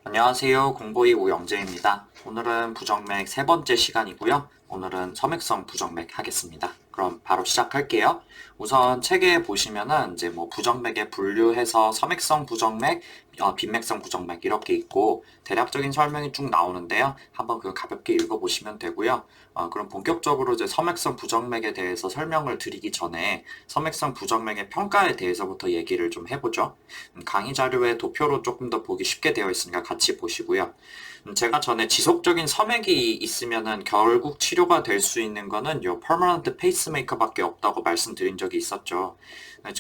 안녕하세요. 공보이 오영재입니다. 오늘은 부정맥 세 번째 시간이고요. 오늘은 섬액성 부정맥 하겠습니다. 그럼 바로 시작할게요. 우선 책에 보시면은 이제 뭐 부정맥에 분류해서 섬액성 부정맥, 빈맥성 부정맥 이렇게 있고 대략적인 설명이 쭉 나오는데요. 한번 그거 가볍게 읽어보시면 되고요. 그럼 본격적으로 이제 섬액성 부정맥에 대해서 설명을 드리기 전에 섬액성 부정맥의 평가에 대해서부터 얘기를 좀 해보죠. 강의 자료에 도표로 조금 더 보기 쉽게 되어 있으니까 같이 보시고요. 제가 전에 지속적인 섬액이 있으면은 결국 치료가 될 수 있는 거는 요 permanent pacemaker밖에 없다고 말씀드린 적이 있었죠.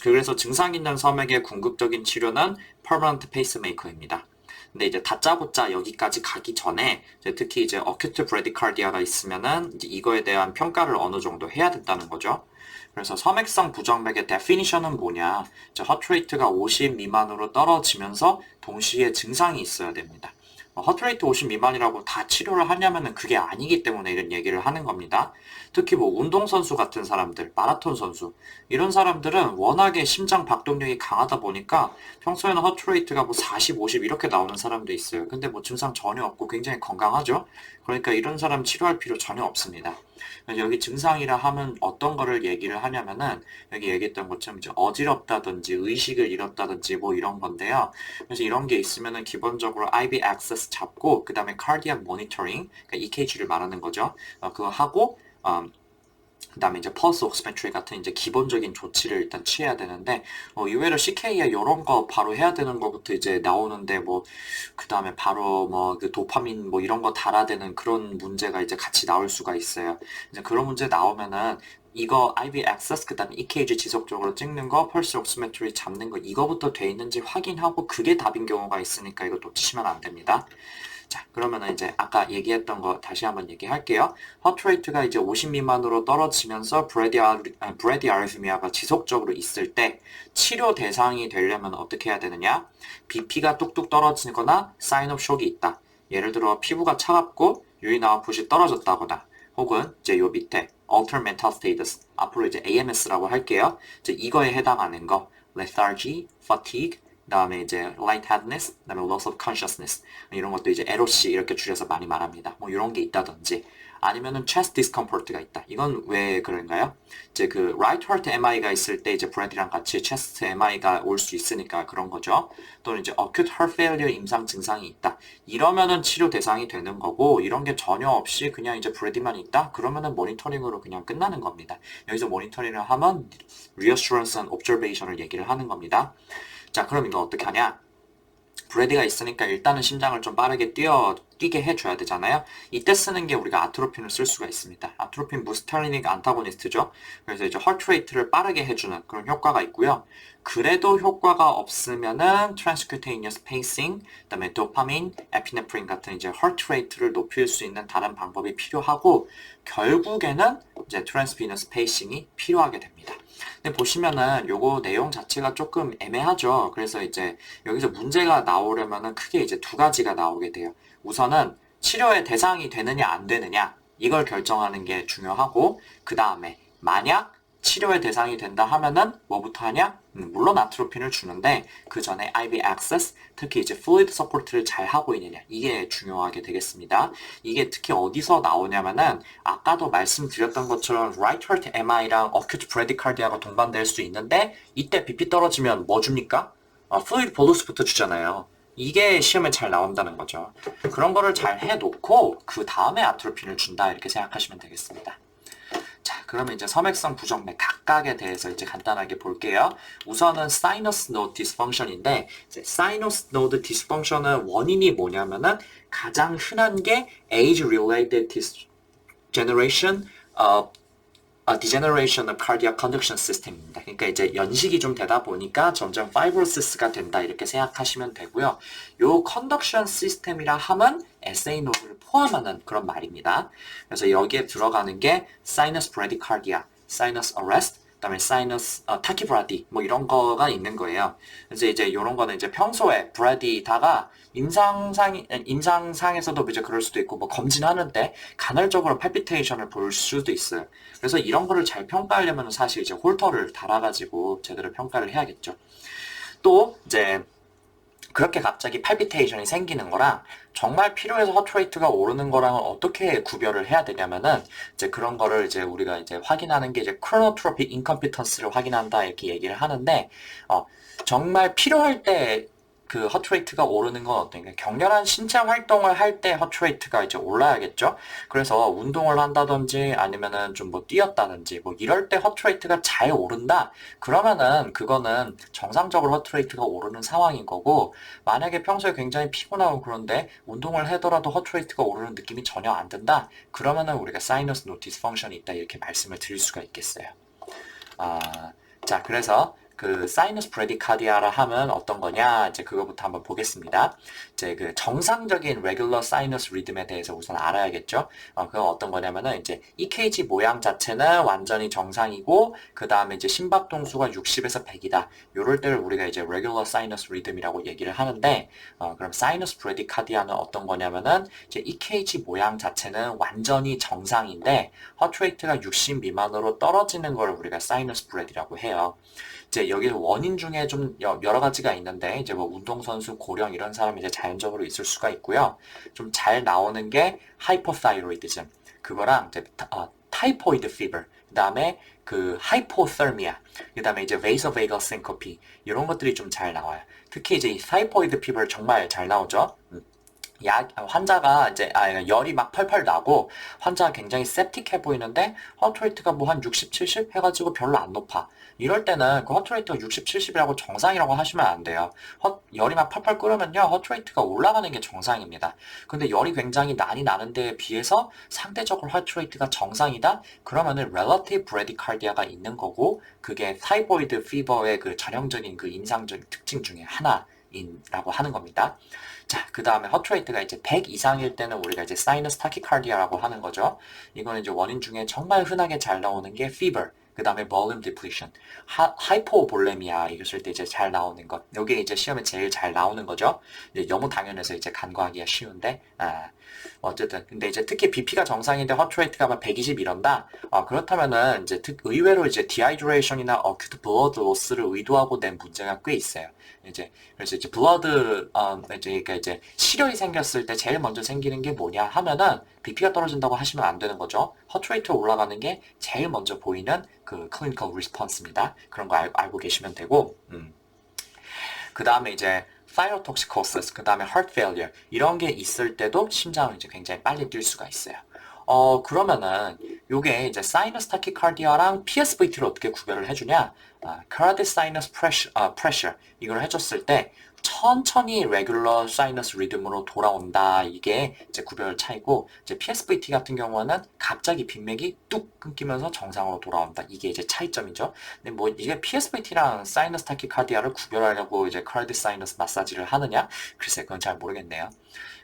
그래서 증상 있는 섬액의 궁극적인 치료는 permanent pacemaker입니다. 근데 이제 다짜고짜 여기까지 가기 전에 특히 이제 acute bradycardia가 있으면은 이제 이거에 대한 평가를 어느 정도 해야 된다는 거죠. 그래서 섬액성 부정맥의 definition은 뭐냐? heart rate가 50 미만으로 떨어지면서 동시에 증상이 있어야 됩니다. 허트레이트 50 미만이라고 다 치료를 하냐면은 그게 아니기 때문에 이런 얘기를 하는 겁니다. 특히 뭐 운동선수 같은 사람들, 마라톤 선수, 이런 사람들은 워낙에 심장 박동력이 강하다 보니까 평소에는 허트레이트가 뭐 40, 50 이렇게 나오는 사람도 있어요. 근데 뭐 증상 전혀 없고 굉장히 건강하죠? 그러니까 이런 사람 치료할 필요 전혀 없습니다. 여기 증상이라 하면 어떤 거를 얘기를 하냐면은 여기 얘기했던 것처럼 이제 어지럽다든지 의식을 잃었다든지 뭐 이런 건데요. 그래서 이런 게 있으면은 기본적으로 IV access 잡고 그 다음에 cardiac monitoring, 그러니까 EKG를 말하는 거죠. 그거 하고 그 다음에 이제 펄스 옥시메트리 같은 이제 기본적인 조치를 일단 취해야 되는데 의외로 CK에 이런 거 바로 해야 되는 거부터 이제 나오는데 뭐 그 다음에 바로 뭐 그 도파민 뭐 이런 거 달아대는 그런 문제가 이제 같이 나올 수가 있어요. 이제 그런 문제 나오면은 이거 IV access 그다음에 EKG 지속적으로 찍는 거, 펄스 옥시메트리 잡는 거 이거부터 돼 있는지 확인하고 그게 답인 경우가 있으니까 이거 놓치시면 안 됩니다. 자, 그러면은 이제 아까 얘기했던 거 다시 한번 얘기할게요. 허트레이트가 이제 50 미만으로 떨어지면서 브레디아리스미아가 지속적으로 있을 때 치료 대상이 되려면 어떻게 해야 되느냐? BP가 뚝뚝 떨어지거나 사인 오브 쇼크가 있다. 예를 들어 피부가 차갑고 유인 아웃풋이 떨어졌다거나 혹은 이제 요 밑에 Altered Mental Status 앞으로 이제 AMS라고 할게요. 이제 이거에 해당하는 거 lethargy, fatigue, 그다음에 이제 lightheadedness, 그다음에 loss of consciousness 이런 것도 이제 LOC 이렇게 줄여서 많이 말합니다. 뭐 이런 게 있다든지 아니면은 chest discomfort가 있다. 이건 왜 그런가요? 이제 그 right heart MI가 있을 때 이제 브래디랑 같이 chest MI가 올 수 있으니까 그런 거죠. 또는 이제 acute heart failure 임상 증상이 있다. 이러면은 치료 대상이 되는 거고 이런 게 전혀 없이 그냥 이제 브래디만 있다. 그러면은 모니터링으로 그냥 끝나는 겁니다. 여기서 모니터링을 하면 reassurance and observation을 얘기를 하는 겁니다. 자, 그럼 이거 어떻게 하냐? 브레디가 있으니까 일단은 심장을 좀 빠르게 뛰게 해줘야 되잖아요. 이때 쓰는 게 우리가 아트로핀을 쓸 수가 있습니다. 아트로핀 무스타리닉 안타고니스트죠. 그래서 이제 헐트레이트를 빠르게 해주는 그런 효과가 있고요. 그래도 효과가 없으면은 transcutaneous pacing, 그다음에 도파민, 에피네프린 같은 이제 헐트레이트를 높일 수 있는 다른 방법이 필요하고 결국에는 이제 transvenous pacing이 필요하게 됩니다. 근데 보시면은 요거 내용 자체가 조금 애매하죠. 그래서 이제 여기서 문제가 나오려면은 크게 이제 두 가지가 나오게 돼요. 우선은 치료의 대상이 되느냐 안 되느냐 이걸 결정하는 게 중요하고 그 다음에 만약 치료의 대상이 된다 하면은 뭐부터 하냐? 물론 아트로핀을 주는데 그 전에 IV access, 특히 이제 fluid support를 잘 하고 있느냐 이게 중요하게 되겠습니다. 이게 특히 어디서 나오냐면은 아까도 말씀드렸던 것처럼 right heart MI랑 acute bradycardia가 동반될 수 있는데 이때 BP 떨어지면 뭐 줍니까? fluid bolus부터 주잖아요. 이게 시험에 잘 나온다는 거죠. 그런 거를 잘 해놓고 그 다음에 아트로핀을 준다 이렇게 생각하시면 되겠습니다. 자, 그러면 이제 섬액성 부정맥 각각에 대해서 이제 간단하게 볼게요. 우선은 sinus node dysfunction인데, sinus node dysfunction은 원인이 뭐냐면은 가장 흔한 게 age-related degeneration of degeneration of cardiac conduction system입니다. 그러니까 이제 연식이 좀 되다 보니까 점점 fibrosis가 된다 이렇게 생각하시면 되고요. 요 conduction system이라 함은 SA 노드를 포함하는 그런 말입니다. 그래서 여기에 들어가는 게 sinus bradycardia, sinus arrest, 그다음에 sinus tachybrady 뭐 이런 거가 있는 거예요. 그래서 이제 이런 거는 이제 평소에 brady다가 임상상에서도 이제 그럴 수도 있고 뭐 검진하는데 간헐적으로 palpitation을 볼 수도 있어요. 그래서 이런 거를 잘 평가하려면 사실 이제 홀터를 달아가지고 제대로 평가를 해야겠죠. 또 이제 그렇게 갑자기 팔피테이션이 생기는 거랑 정말 필요해서 허트레이트가 오르는 거랑은 어떻게 구별을 해야 되냐면은 이제 그런 거를 이제 우리가 이제 확인하는 게 이제 크로노트로픽 인컴피턴스를 확인한다 이렇게 얘기를 하는데 정말 필요할 때 그 허트레이트가 오르는 건 어떤가? 격렬한 신체 활동을 할 때 허트레이트가 이제 올라야겠죠? 그래서 운동을 한다든지 아니면은 좀 뭐 뛰었다든지 뭐 이럴 때 허트레이트가 잘 오른다? 그러면은 그거는 정상적으로 허트레이트가 오르는 상황인 거고 만약에 평소에 굉장히 피곤하고 그런데 운동을 하더라도 허트레이트가 오르는 느낌이 전혀 안 든다? 그러면은 우리가 사이너스 노티스 펑션이 있다 이렇게 말씀을 드릴 수가 있겠어요. 자, 그래서 그 사이너스 브레디카디아라 하면 어떤 거냐? 이제 그거부터 한번 보겠습니다. 이제 그 정상적인 레귤러 사이너스 리듬에 대해서 우선 알아야겠죠? 그건 어떤 거냐면은 이제 EKG 모양 자체는 완전히 정상이고 그 다음에 이제 심박 동수가 60에서 100이다. 요럴 때를 우리가 이제 레귤러 사이너스 리듬이라고 얘기를 하는데 그럼 사이너스 브레디카디아는 어떤 거냐면은 이제 EKG 모양 자체는 완전히 정상인데 허트레이트가 60 미만으로 떨어지는 걸 우리가 사이너스 브레디라고 해요. 이제 여기 원인 중에 좀 여러 가지가 있는데 이제 뭐 운동선수, 고령 이런 사람이 이제 자연적으로 있을 수가 있고요. 좀 잘 나오는 게 하이포타이로이디즘 그거랑 이제 타이포이드 피버 그다음에 그 하이포서미아 그다음에 이제 베이서베이걸 싱코피 이런 것들이 좀 잘 나와요. 특히 이제 이 타이포이드 피버 정말 잘 나오죠. 환자가 이제 열이 막 펄펄 나고 환자가 굉장히 septic해 보이는데 허트레이트가 뭐 한 60, 70 해가지고 별로 안 높아. 이럴 때는 그 허트레이트가 60, 70이라고 정상이라고 하시면 안 돼요. 열이 막 펄펄 끓으면요 허트레이트가 올라가는 게 정상입니다. 근데 열이 굉장히 많이 나는 데에 비해서 상대적으로 허트레이트가 정상이다? 그러면은 relative bradycardia가 있는 거고 그게 타이포이드 피버의 그 전형적인 그 인상적인 특징 중에 하나라고 하는 겁니다. 자, 그 다음에 허트레이트가 이제 100 이상일 때는 우리가 이제 사이너스 타키카르디아라고 하는 거죠. 이거는 이제 원인 중에 정말 흔하게 잘 나오는 게 fever, 그 다음에 볼륨 디플리션, 하이포볼레미아 이랬을 때 이제 잘 나오는 것. 요게 이제 시험에 제일 잘 나오는 거죠. 이제 너무 당연해서 이제 간과하기가 쉬운데, 어쨌든 근데 이제 특히 BP가 정상인데 허트레이트가 막 120 이런다. 그렇다면은 이제 의외로 이제 디하이드레이션이나 어큐트 블러드 로스를 의도하고 낸 문제가 꽤 있어요. 이제 그래서 이제 블러드 이제 그러니까 이제 실혈이 생겼을 때 제일 먼저 생기는 게 뭐냐 하면은 BP가 떨어진다고 하시면 안 되는 거죠. 허트레이트 올라가는 게 제일 먼저 보이는 그 클리니컬 리스폰스입니다. 그런 거 알고 계시면 되고 그 다음에 이제 thyrotoxicosis, 그 다음에 heart failure 이런 게 있을 때도 심장은 이제 굉장히 빨리 뛸 수가 있어요. 그러면은 요게 이제 사이너스 타키카르디아랑 PSVT를 어떻게 구별을 해주냐? cardiac sinus pressure 이걸 해줬을 때 천천히 regular sinus 리듬으로 돌아온다. 이게 이제 구별 차이고 이제 PSVT 같은 경우는 갑자기 빈맥이 뚝 끊기면서 정상으로 돌아온다. 이게 이제 차이점이죠. 근데 뭐 이게 PSVT랑 사이너스 타키카르디아를 구별하려고 이제 cardiac sinus 마사지를 하느냐? 글쎄 그건 잘 모르겠네요.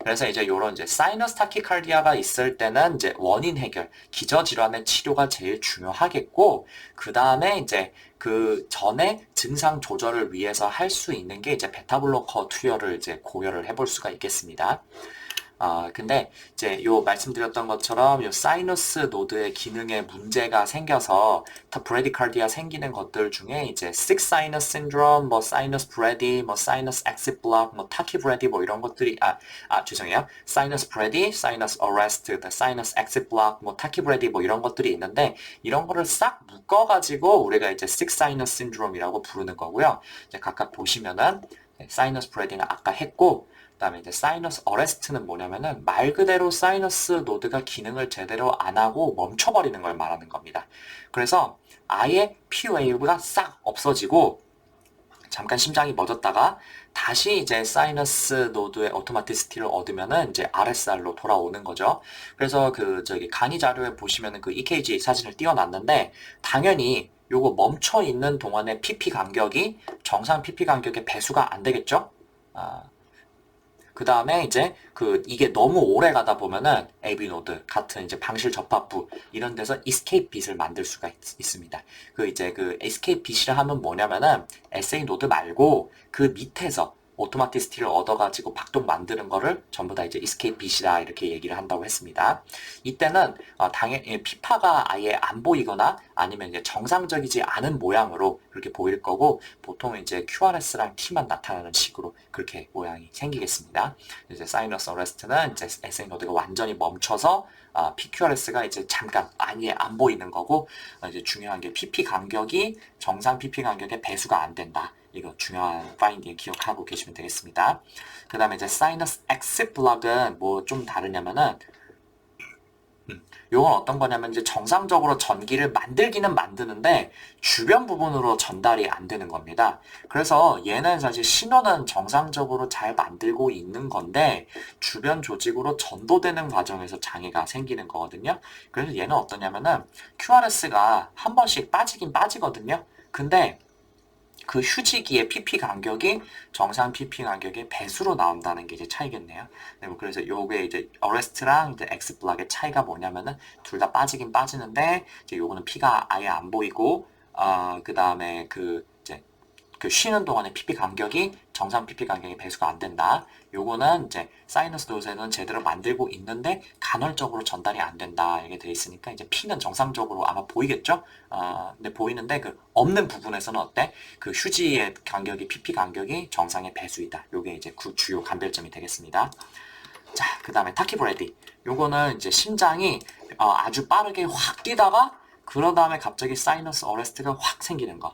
그래서 이제 요런 이제 사이너스 타키카르디아가 있을 때는 이제 원인 해결, 기저질환의 치료가 제일 중요하겠고 그 다음에 이제 그 전에 증상 조절을 위해서 할 수 있는 게 이제 베타블로커 투여를 이제 고려를 해볼 수가 있겠습니다. 근데 이제 요 말씀드렸던 것처럼 요 사이너스 노드의 기능에 문제가 생겨서 브레디카르디아 생기는 것들 중에 이제 sick sinus syndrome, 뭐 sinus brady, 뭐 sinus exit block, 뭐 tachybrady 뭐 이런 것들이 죄송해요. sinus brady, sinus arrest, sinus exit block, 뭐 tachybrady 뭐 이런 것들이 있는데 이런 거를 싹 묶어가지고 우리가 이제 sick sinus syndrome이라고 부르는 거고요. 이제 각각 보시면은 sinus brady는 아까 했고 그다음에 이제 사이너스 어레스트는 뭐냐면은 말 그대로 사이너스 노드가 기능을 제대로 안 하고 멈춰버리는 걸 말하는 겁니다. 그래서 아예 피 웨이브가 싹 없어지고 잠깐 심장이 멎었다가 다시 이제 사이너스 노드의 오토마티시티를 얻으면은 이제 RSR로 돌아오는 거죠. 그래서 그 저기 강의 자료에 보시면은 그 EKG 사진을 띄워놨는데 당연히 요거 멈춰 있는 동안의 PP 간격이 정상 PP 간격의 배수가 안 되겠죠? 그 다음에 이제 이게 너무 오래 가다 보면은 AV 노드 같은 이제 방실 접합부 이런 데서 escape bit을 만들 수가 있습니다. 이제 escape bit이라 하면 뭐냐면은 SA 노드 말고 그 밑에서 오토마티스티를 얻어가지고 박동 만드는 거를 전부 다 이제 escape bit이다 이렇게 얘기를 한다고 했습니다. 이때는 당연히 피파가 아예 안 보이거나 아니면 이제 정상적이지 않은 모양으로 그렇게 보일 거고 보통 이제 QRS랑 T만 나타나는 식으로 그렇게 모양이 생기겠습니다. 이제 사이너스 어레스트는 이제 SN 노드가 완전히 멈춰서 PQRS가 이제 잠깐 아예 안 보이는 거고 이제 중요한 게 PP 간격이 정상 PP 간격의 배수가 안 된다. 이거 중요한 파인딩 기억하고 계시면 되겠습니다. 그 다음에 이제 사이너스 엑싯 블럭은 뭐 좀 다르냐면은 이건 어떤 거냐면 이제 정상적으로 전기를 만들기는 만드는데 주변 부분으로 전달이 안 되는 겁니다. 그래서 얘는 사실 신호는 정상적으로 잘 만들고 있는 건데 주변 조직으로 전도되는 과정에서 장애가 생기는 거거든요. 그래서 얘는 어떠냐면은 QRS가 한 번씩 빠지긴 빠지거든요. 근데 그 휴지기의 PP 간격이 정상 PP 간격의 배수로 나온다는 게 이제 차이겠네요. 그래서 요게 이제 어레스트랑 이제 엑스 블락의 차이가 뭐냐면은 둘 다 빠지긴 빠지는데 이제 요거는 P가 아예 안 보이고 그 다음에 그 쉬는 동안의 PP 간격이 정상 PP 간격의 배수가 안 된다. 요거는 이제 사이너스 도세는 제대로 만들고 있는데 간헐적으로 전달이 안 된다. 이게 돼 있으니까 이제 P는 정상적으로 아마 보이겠죠? 근데 보이는데 그 없는 부분에서는 어때? 그 휴지의 간격이 PP 간격이 정상의 배수이다. 요게 이제 그 주요 감별점이 되겠습니다. 자, 그 다음에 타키브레디. 요거는 이제 심장이 아주 빠르게 확 뛰다가 그런 다음에 갑자기 사이너스 어레스트가 확 생기는 거.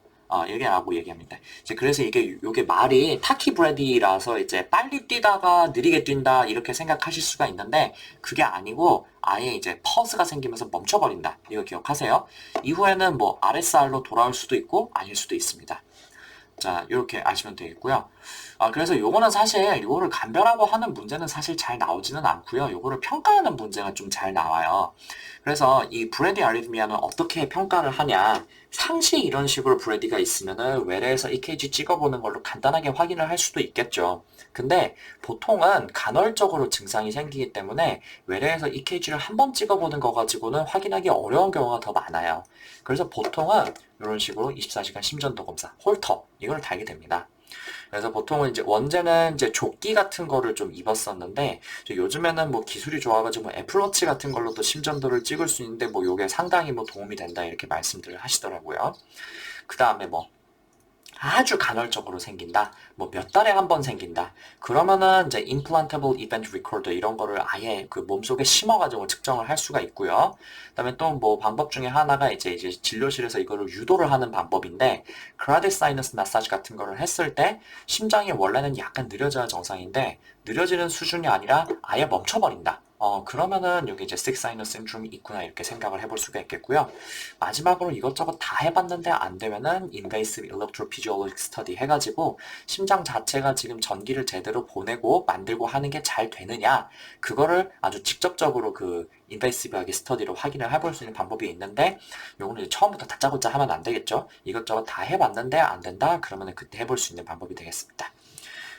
얘기라고 얘기합니다. 이제 그래서 요게 말이 타키브레디라서 이제 빨리 뛰다가 느리게 뛴다 이렇게 생각하실 수가 있는데 그게 아니고 아예 이제 퍼스가 생기면서 멈춰버린다. 이거 기억하세요. 이후에는 뭐 RSR로 돌아올 수도 있고 아닐 수도 있습니다. 자, 이렇게 아시면 되겠고요. 그래서 요거는 사실 요거를 감별하고 하는 문제는 사실 잘 나오지는 않고요. 요거를 평가하는 문제가 좀 잘 나와요. 그래서 이 브래디 아리드미아는 어떻게 평가를 하냐. 상시 이런 식으로 브래디가 있으면은 외래에서 EKG 찍어보는 걸로 간단하게 확인을 할 수도 있겠죠. 근데 보통은 간헐적으로 증상이 생기기 때문에 외래에서 EKG를 한 번 찍어보는 거 가지고는 확인하기 어려운 경우가 더 많아요. 그래서 보통은 이런 식으로 24시간 심전도 검사, 홀터 이걸 달게 됩니다. 그래서 보통은 이제 원제는 이제 조끼 같은 거를 좀 입었었는데 요즘에는 뭐 기술이 좋아가지고 뭐 애플워치 같은 걸로도 심전도를 찍을 수 있는데 뭐 요게 상당히 뭐 도움이 된다 이렇게 말씀들을 하시더라고요. 그 다음에 뭐 아주 간헐적으로 생긴다. 뭐 몇 달에 한 번 생긴다. 그러면은 이제 implantable event recorder 이런 거를 아예 그 몸속에 심어가지고 측정을 할 수가 있고요. 그다음에 또 뭐 방법 중에 하나가 이제 진료실에서 이거를 유도를 하는 방법인데 cardiac sinus massage 같은 거를 했을 때 심장이 원래는 약간 느려져야 정상인데 느려지는 수준이 아니라 아예 멈춰버린다. 그러면은 여기 이제 sick sinus syndrome이 있구나 이렇게 생각을 해볼 수가 있겠고요. 마지막으로 이것저것 다 해봤는데 안 되면은 invasive electrophysiologic study 해가지고 심장 자체가 지금 전기를 제대로 보내고 만들고 하는 게 잘 되느냐 그거를 아주 직접적으로 그 인베이시브하게 스터디로 확인을 해볼 수 있는 방법이 있는데 요거는 이제 처음부터 다짜고짜 하면 안 되겠죠. 이것저것 다 해봤는데 안 된다 그러면은 그때 해볼 수 있는 방법이 되겠습니다.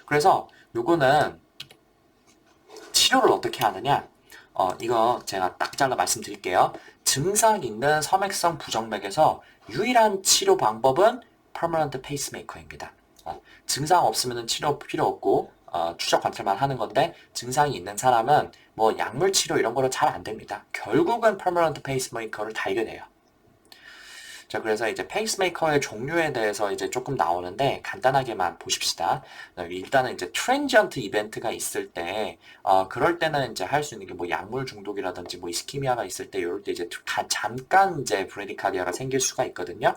그래서 요거는 치료를 어떻게 하느냐? 이거 제가 딱 잘라 말씀드릴게요. 증상 있는 섬액성 부정맥에서 유일한 치료 방법은 permanent pacemaker입니다. 증상 없으면 치료 필요 없고 추적 관찰만 하는 건데 증상이 있는 사람은 뭐 약물 치료 이런 거로 잘 안 됩니다. 결국은 permanent pacemaker를 달게 돼요. 자, 그래서 이제 페이스메이커의 종류에 대해서 이제 조금 나오는데 간단하게만 보십시다. 일단은 이제 트랜지언트 이벤트가 있을 때, 그럴 때는 이제 할 수 있는 게 뭐 약물 중독이라든지 뭐 이스키미아가 있을 때 이럴 때 이제 잠깐 이제 브레디카디아가 생길 수가 있거든요.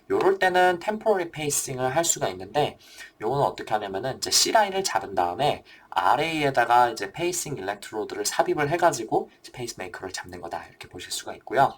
요럴 때는 템포러리 페이싱을 할 수가 있는데 요거는 어떻게 하냐면은 이제 C라인을 잡은 다음에 RA에다가 이제 페이싱 일렉트로드를 삽입을 해가지고 페이스메이커를 잡는 거다 이렇게 보실 수가 있고요.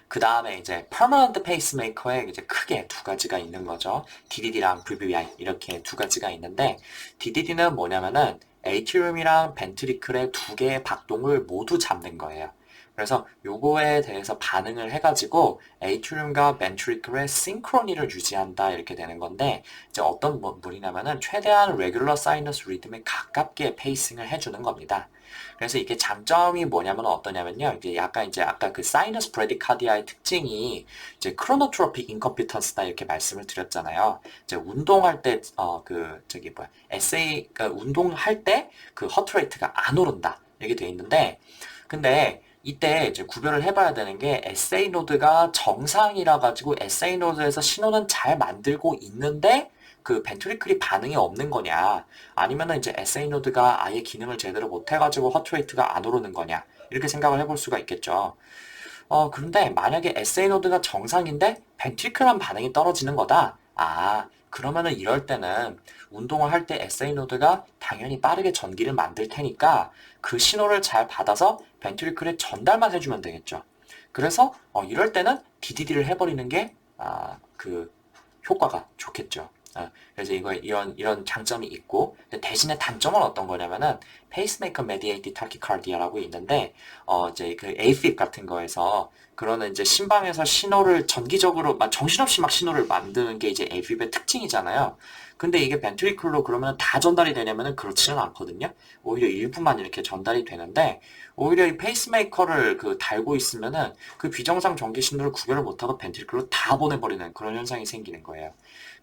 그 다음에 이제 permanent pacemaker에 이제 크게 두 가지가 있는 거죠. DDD랑 VVI 이렇게 두 가지가 있는데 DDD는 뭐냐면은 에이티리움이랑 벤트리클의 두 개의 박동을 모두 잡는 거예요. 그래서 요거에 대해서 반응을 해가지고 에이트리움과 벤트리클의 싱크로니를 유지한다 이렇게 되는 건데 이제 어떤 물이냐면은 최대한 레귤러 사이너스 리듬에 가깝게 페이싱을 해주는 겁니다. 그래서 이게 장점이 뭐냐면 어떠냐면요. 이게 약간 이제 아까 그 사이너스 브레디카디아의 특징이 이제 크로노트로픽 인컴피턴스다 이렇게 말씀을 드렸잖아요. 이제 운동할 때 그 저기 뭐야 에세이 그 운동할 때 그 허트레이트가 안 오른다 이렇게 돼 있는데 근데 이때 이제 구별을 해봐야 되는 게 SA 노드가 정상이라 가지고 SA 노드에서 신호는 잘 만들고 있는데 그 벤트리클이 반응이 없는 거냐 아니면은 이제 SA 노드가 아예 기능을 제대로 못 해가지고 허트레이트가 안 오르는 거냐 이렇게 생각을 해볼 수가 있겠죠. 그런데 만약에 SA 노드가 정상인데 벤트리클만 반응이 떨어지는 거다. 그러면은 이럴 때는 운동을 할 때 SA 노드가 당연히 빠르게 전기를 만들 테니까 그 신호를 잘 받아서 벤트리클에 전달만 해주면 되겠죠. 그래서 이럴 때는 DDD를 해버리는 게 그 효과가 좋겠죠. 그래서 이런 장점이 있고 대신에 단점은 어떤 거냐면은 페이스메이커 메디에이티드 타키카르디아라고 있는데 이제 그 AFib 같은 거에서 그러는 이제 심방에서 신호를 전기적으로 막 정신없이 막 신호를 만드는 게 이제 AFib의 특징이잖아요. 근데 이게 벤트리클로 그러면 다 전달이 되냐면은 그렇지는 않거든요. 오히려 일부만 이렇게 전달이 되는데 오히려 이 페이스메이커를 그 달고 있으면은 그 비정상 전기 신호를 구별을 못하고 벤트리클로 다 보내버리는 그런 현상이 생기는 거예요.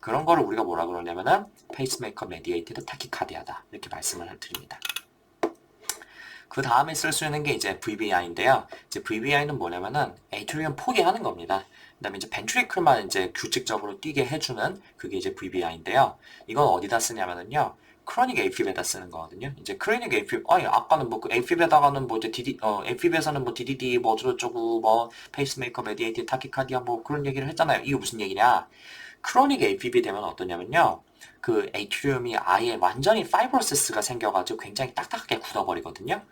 그런 거를 우리가 뭐라 그러냐면은 페이스메이커 메디에이티드 타키카디아다 이렇게 말씀을 드립니다. 그 다음에 쓸 수 있는 게 이제 VBI인데요. 이제 VBI는 뭐냐면은 에이트리움 포기하는 겁니다. 그다음에 이제 벤트리클만 이제 규칙적으로 뛰게 해주는 그게 이제 VBI인데요. 이건 어디다 쓰냐면은요. 크로닉 AFib에다 쓰는 거거든요. 이제 크로닉 AFib, 아까는 뭐 그 AFib에다가는 뭐 이제 AFib에서는 뭐 DDD 뭐 어쩌고저쩌고 뭐 페이스메이커 메디에이티드 타키카디아 뭐 그런 얘기를 했잖아요. 이게 무슨 얘기냐? 크로닉 AFib이 되면 어떠냐면요. 그 에이트리움이 아예 완전히 파이브로시스가 생겨가지고 굉장히 딱딱하게 굳어버리거든요.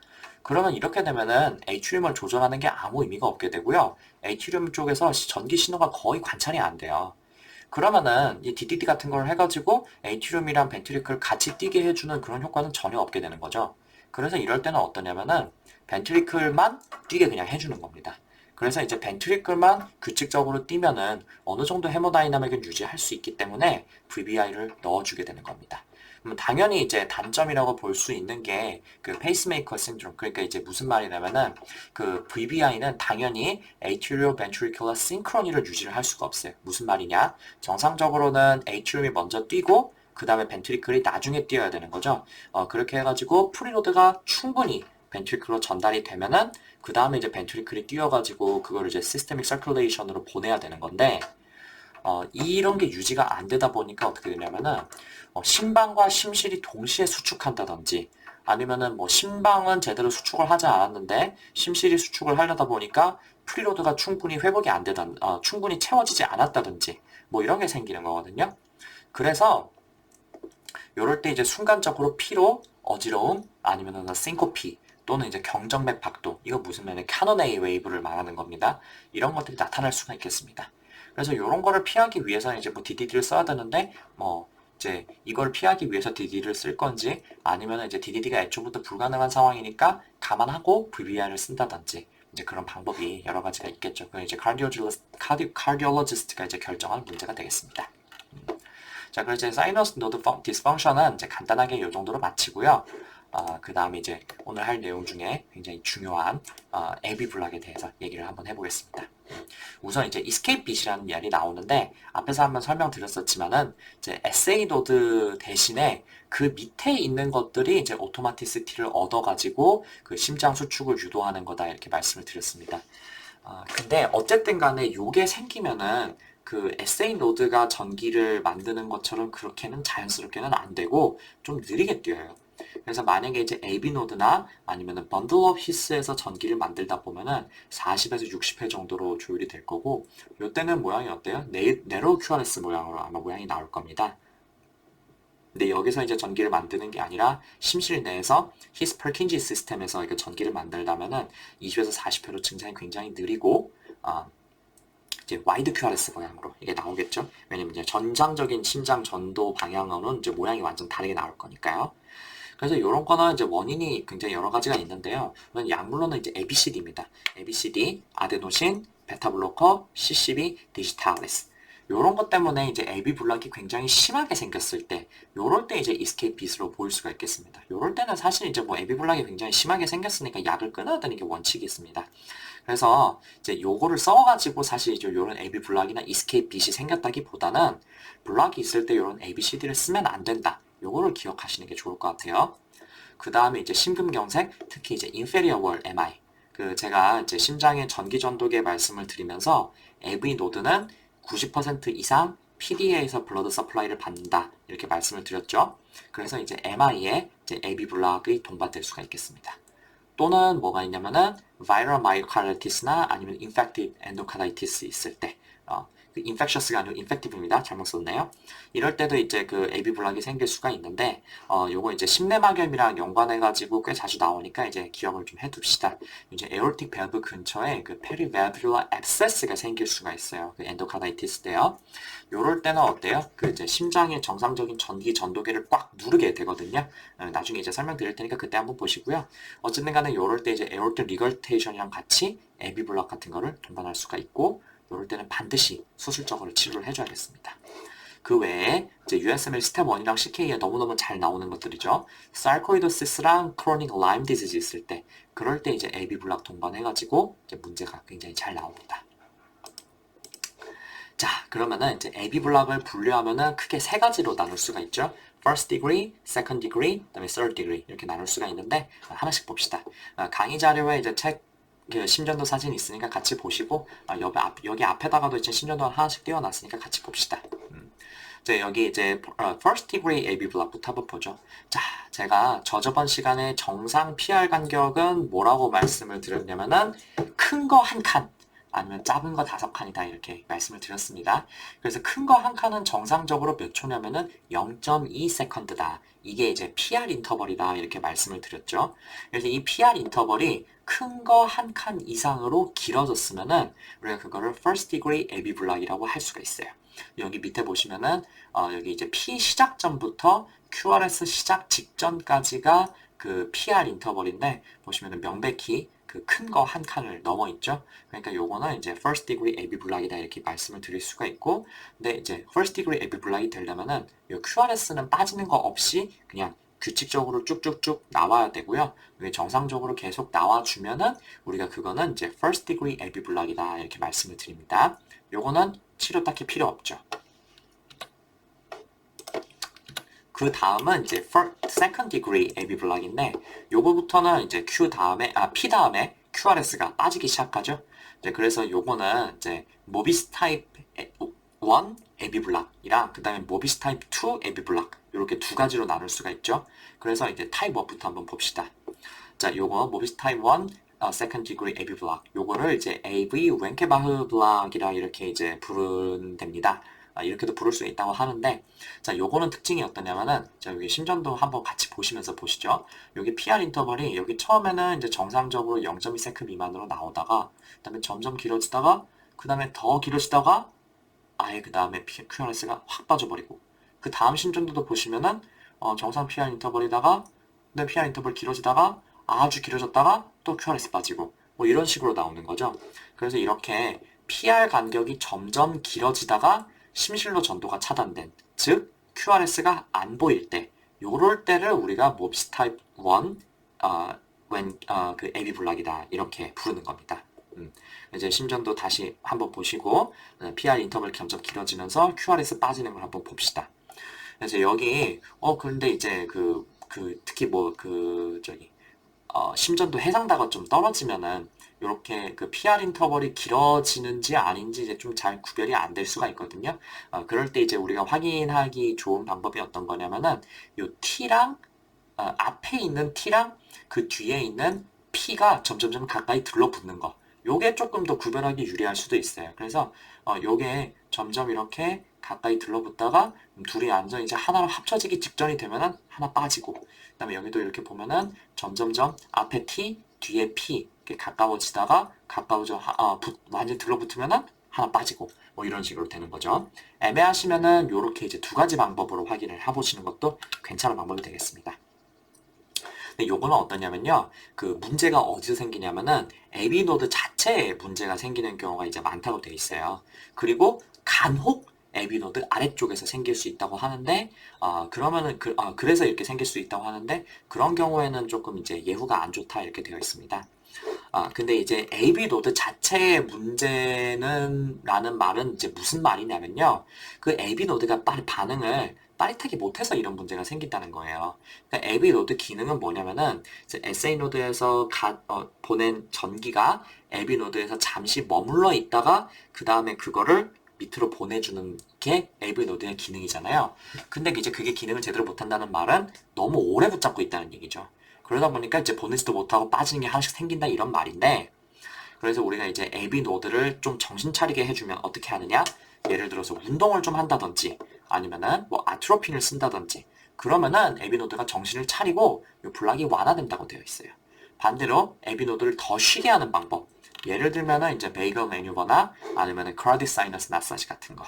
그러면 이렇게 되면은 에이트리움을 조절하는 게 아무 의미가 없게 되고요. 에이트리움 쪽에서 전기 신호가 거의 관찰이 안 돼요. 그러면은 이 DDD 같은 걸 해가지고 에이트리움이랑 벤트리클 같이 뛰게 해주는 그런 효과는 전혀 없게 되는 거죠. 그래서 이럴 때는 어떠냐면은 벤트리클만 뛰게 그냥 해주는 겁니다. 그래서 이제 벤트리클만 규칙적으로 뛰면은 어느 정도 헤모다이나믹을 유지할 수 있기 때문에 VBI를 넣어주게 되는 겁니다. 당연히 이제 단점이라고 볼 수 있는 게 그 페이스메이커 신드롬 그러니까 이제 무슨 말이냐면은 그 VBI는 당연히 atrial ventricular synchrony를 유지를 할 수가 없어요. 무슨 말이냐? 정상적으로는 atrium이 먼저 뛰고 그 다음에 벤트리클이 나중에 뛰어야 되는 거죠. 그렇게 해가지고 프리로드가 충분히 벤트리클로 전달이 되면은 그 다음에 이제 벤트리클이 뛰어가지고 그걸 이제 시스테믹 서큘레이션으로 보내야 되는 건데 이런 게 유지가 안 되다 보니까 어떻게 되냐면은 심방과 심실이 동시에 수축한다든지 아니면은 뭐 심방은 제대로 수축을 하지 않았는데 심실이 수축을 하려다 보니까 프리로드가 충분히 회복이 안 되다, 충분히 채워지지 않았다든지 뭐 이런 게 생기는 거거든요. 그래서 요럴 때 이제 순간적으로 피로, 어지러움, 아니면은 싱코피 또는 이제 경정맥 박도 이거 무슨 말이냐 캐논A 웨이브를 말하는 겁니다. 이런 것들이 나타날 수가 있겠습니다. 그래서 이런 거를 피하기 위해서는 이제 뭐 DDD를 써야 되는데 뭐 이제 이걸 피하기 위해서 DDD를 쓸 건지 아니면 이제 DDD가 애초부터 불가능한 상황이니까 감안하고 VBI를 쓴다든지 이제 그런 방법이 여러 가지가 있겠죠. 그건 이제 카디올로지스트가 이제 결정할 문제가 되겠습니다. 자, 그래서 이제 사이너스 노드 디스펑션은 이제 간단하게 이 정도로 마치고요. 그 다음에 이제 오늘 할 내용 중에 굉장히 중요한 AB 블락에 대해서 얘기를 한번 해보겠습니다. 우선 이제 escape bit이라는 말이 나오는데 앞에서 한번 설명드렸었지만은 이제 SA 노드 대신에 그 밑에 있는 것들이 이제 오토마티시티를 얻어가지고 그 심장 수축을 유도하는 거다 이렇게 말씀을 드렸습니다. 근데 어쨌든 간에 요게 생기면은 그 SA 노드가 전기를 만드는 것처럼 그렇게는 자연스럽게는 안 되고 좀 느리게 뛰어요. 그래서 만약에 이제 AB 노드나 아니면은 번들 업 히스에서 전기를 만들다 보면은 40에서 60회 정도로 조율이 될 거고 요때는 모양이 어때요? 네로우 QRS 모양으로 아마 모양이 나올 겁니다. 근데 여기서 이제 전기를 만드는 게 아니라 심실 내에서 히스 퍼킨지 시스템에서 이렇게 전기를 만들다면은 20에서 40회로 증상이 굉장히 느리고 이제 와이드 QRS 모양으로 이게 나오겠죠. 왜냐면 이제 전장적인 심장 전도 방향으로는 이제 모양이 완전 다르게 나올 거니까요. 그래서 이런 거는 이제 원인이 굉장히 여러 가지가 있는데요. 약물로는 이제 ABCD입니다. ABCD, 아데노신, 베타블로커, CCB, 디지탈리스. 요런 것 때문에 이제 AB 블락이 굉장히 심하게 생겼을 때, 요럴 때 이제 이스케이프 비스로 보일 수가 있겠습니다. 요럴 때는 사실 이제 뭐 AB 블락이 굉장히 심하게 생겼으니까 약을 끊어야 되는 게 원칙이 있습니다. 그래서 이제 요거를 써가지고 사실 이제 요런 AB 블락이나 이스케이프 빛이 생겼다기보다는 블락이 있을 때 요런 ABCD를 쓰면 안 된다. 요거를 기억하시는 게 좋을 것 같아요. 그 다음에 이제 심근경색, 특히 이제 inferior wall MI. 제가 이제 심장의 전기 전도계 말씀을 드리면서 AV 노드는 90% 이상 PDA에서 블러드 서플라이를 받는다. 이렇게 말씀을 드렸죠. 그래서 이제 MI에 이제 AV 블락이 동반될 수가 있겠습니다. 또는 뭐가 있냐면은 viral myocarditis나 아니면 infective endocarditis 있을 때, 그 infectious가 아니고 infective입니다. 잘못 썼네요. 이럴 때도 이제 그 AV 블락이 생길 수가 있는데, 요거 이제 심내막염이랑 연관해가지고 꽤 자주 나오니까 이제 기억을 좀 해둡시다. 이제 aortic valve 근처에 그 perivalvular abscess가 생길 수가 있어요. 그 엔도카다이티스 때요. 요럴 때는 어때요? 그 이제 심장의 정상적인 전기 전도계를 꽉 누르게 되거든요. 나중에 이제 설명드릴 테니까 그때 한번 보시고요. 어쨌든 간에 요럴 때 이제 aortic regurgitation이랑 같이 AV 블락 같은 거를 동반할 수가 있고, 이럴 때는 반드시 수술적으로 치료를 해줘야겠습니다. 그 외에 이제 USML 스텝 1이랑 CK에 너무너무 잘 나오는 것들이죠. sarcoidosis,랑 chronic Lyme disease 있을 때, 그럴 때 이제 AB 블락 동반해가지고 이제 문제가 굉장히 잘 나옵니다. 자, 그러면은 이제 AB 블락을 분류하면은 크게 세 가지로 나눌 수가 있죠. first degree, second degree, 그다음에 third degree 이렇게 나눌 수가 있는데 하나씩 봅시다. 강의 자료에 이제 책 심전도 사진 있으니까 같이 보시고 여기 앞에다가도 이제 심전도 하나씩 띄워놨으니까 같이 봅시다. 자, 여기 이제 first degree AB 블락부터 한번 보죠. 자, 제가 저번 시간에 정상 PR 간격은 뭐라고 말씀을 드렸냐면은 큰 거 한 칸, 아니면 작은 거 5칸이다 이렇게 말씀을 드렸습니다. 그래서 큰 거 한 칸은 정상적으로 몇 초냐면은 0.2세컨드다. 이게 이제 PR 인터벌이다 이렇게 말씀을 드렸죠. 그래서 이 PR 인터벌이 큰 거 한 칸 이상으로 길어졌으면은 우리가 그거를 first degree AB 블락이라고 할 수가 있어요. 여기 밑에 보시면은 여기 이제 P 시작점부터 QRS 시작 직전까지가 그 PR 인터벌인데 보시면은 명백히 그 큰 거 한 칸을 넘어 있죠. 그러니까 요거는 이제 first degree AB 블락이다 이렇게 말씀을 드릴 수가 있고, 근데 이제 first degree AB 블락이 되려면은 요 QRS는 빠지는 거 없이 그냥 규칙적으로 쭉쭉쭉 나와야 되고요. 이게 정상적으로 계속 나와주면은 우리가 그거는 이제 first degree AB 블락이다 이렇게 말씀을 드립니다. 요거는 치료 딱히 필요 없죠. 그 다음은 이제 second degree AB 블락인데 요거부터는 이제 P 다음에 QRS가 빠지기 시작하죠. 이제 그래서 요거는 이제 모비스 타입 1 AB 블락이랑 그 다음에 모비스 타입 2 AB 블락 이렇게 두 가지로 나눌 수가 있죠. 그래서 이제 타입 1부터 한번 봅시다. 자, 요거 모비스 타입 1 second degree AB 블락 요거를 이제 AV 웬케바흐 블락이라 이렇게 이제 부르는 됩니다. 이렇게도 부를 수 있다고 하는데, 자, 요거는 특징이 어떠냐면은, 자, 여기 심전도 한번 같이 보시면서 보시죠. 여기 PR 인터벌이 여기 처음에는 이제 정상적으로 0.2세크 미만으로 나오다가, 그 다음에 점점 길어지다가, 그 다음에 더 길어지다가, 아예 그 다음에 QRS가 확 빠져버리고, 그 다음 심전도도 보시면은, 정상 PR 인터벌이다가, 근데 PR 인터벌 길어지다가, 아주 길어졌다가, 또 QRS 빠지고, 뭐 이런 식으로 나오는 거죠. 그래서 이렇게 PR 간격이 점점 길어지다가, 심실로 전도가 차단된, 즉 QRS가 안 보일 때, 요럴 때를 우리가 모비스 타입 1 그 AB 블락이다 이렇게 부르는 겁니다. 이제 심전도 다시 한번 보시고 PR 인터벌 점점 길어지면서 QRS 빠지는 걸 한번 봅시다. 그래서 여기 근데 이제 특히 심전도 해상다가 좀 떨어지면은 이렇게 그 PR 인터벌이 길어지는지 아닌지 이제 좀 잘 구별이 안 될 수가 있거든요. 그럴 때 이제 우리가 확인하기 좋은 방법이 어떤 거냐면은 요 T랑 앞에 있는 T랑 그 뒤에 있는 P가 점점점 가까이 들러붙는 거. 요게 조금 더 구별하기 유리할 수도 있어요. 그래서 요게 점점 이렇게 가까이 들러붙다가 둘이 완전 이제 하나로 합쳐지기 직전이 되면은 하나 빠지고, 그다음에 여기도 이렇게 보면은 점점점 앞에 T, 뒤에 P 이렇게 가까워지다가 완전 들러붙으면은 하나 빠지고 뭐 이런 식으로 되는 거죠. 애매하시면은 요렇게 이제 두 가지 방법으로 확인을 해보시는 것도 괜찮은 방법이 되겠습니다. 근데 요거는 어떠냐면요. 그 문제가 어디서 생기냐면은 AB 노드 자체에 문제가 생기는 경우가 이제 많다고 돼 있어요. 그리고 간혹 AB 노드 아래쪽에서 생길 수 있다고 하는데, 그러면은 그래서 이렇게 생길 수 있다고 하는데, 그런 경우에는 조금 이제 예후가 안 좋다 이렇게 되어 있습니다. 근데 이제 AB 노드 자체의 문제는 라는 말은 이제 무슨 말이냐면요. 그 AB 노드가 빨리 반응을 빠릿하게 못해서 이런 문제가 생긴다는 거예요. 그러니까 AB 노드 기능은 뭐냐면은 이제 SA 노드에서 보낸 전기가 AB 노드에서 잠시 머물러 있다가 그 다음에 그거를 밑으로 보내주는 게 AB 노드의 기능이잖아요. 근데 이제 그게 기능을 제대로 못한다는 말은 너무 오래 붙잡고 있다는 얘기죠. 그러다 보니까 이제 보내지도 못하고 빠지는 게 하나씩 생긴다 이런 말인데, 그래서 우리가 이제 AB 노드를 좀 정신 차리게 해주면 어떻게 하느냐? 예를 들어서 운동을 좀 한다든지 아니면은 뭐 아트로핀을 쓴다든지 그러면은 AB 노드가 정신을 차리고 이 블락이 완화된다고 되어 있어요. 반대로 AB 노드를 더 쉬게 하는 방법. 예를 들면은 이제 베이글 매뉴버나 아니면은 카르디 사이너스 마사지 같은 거.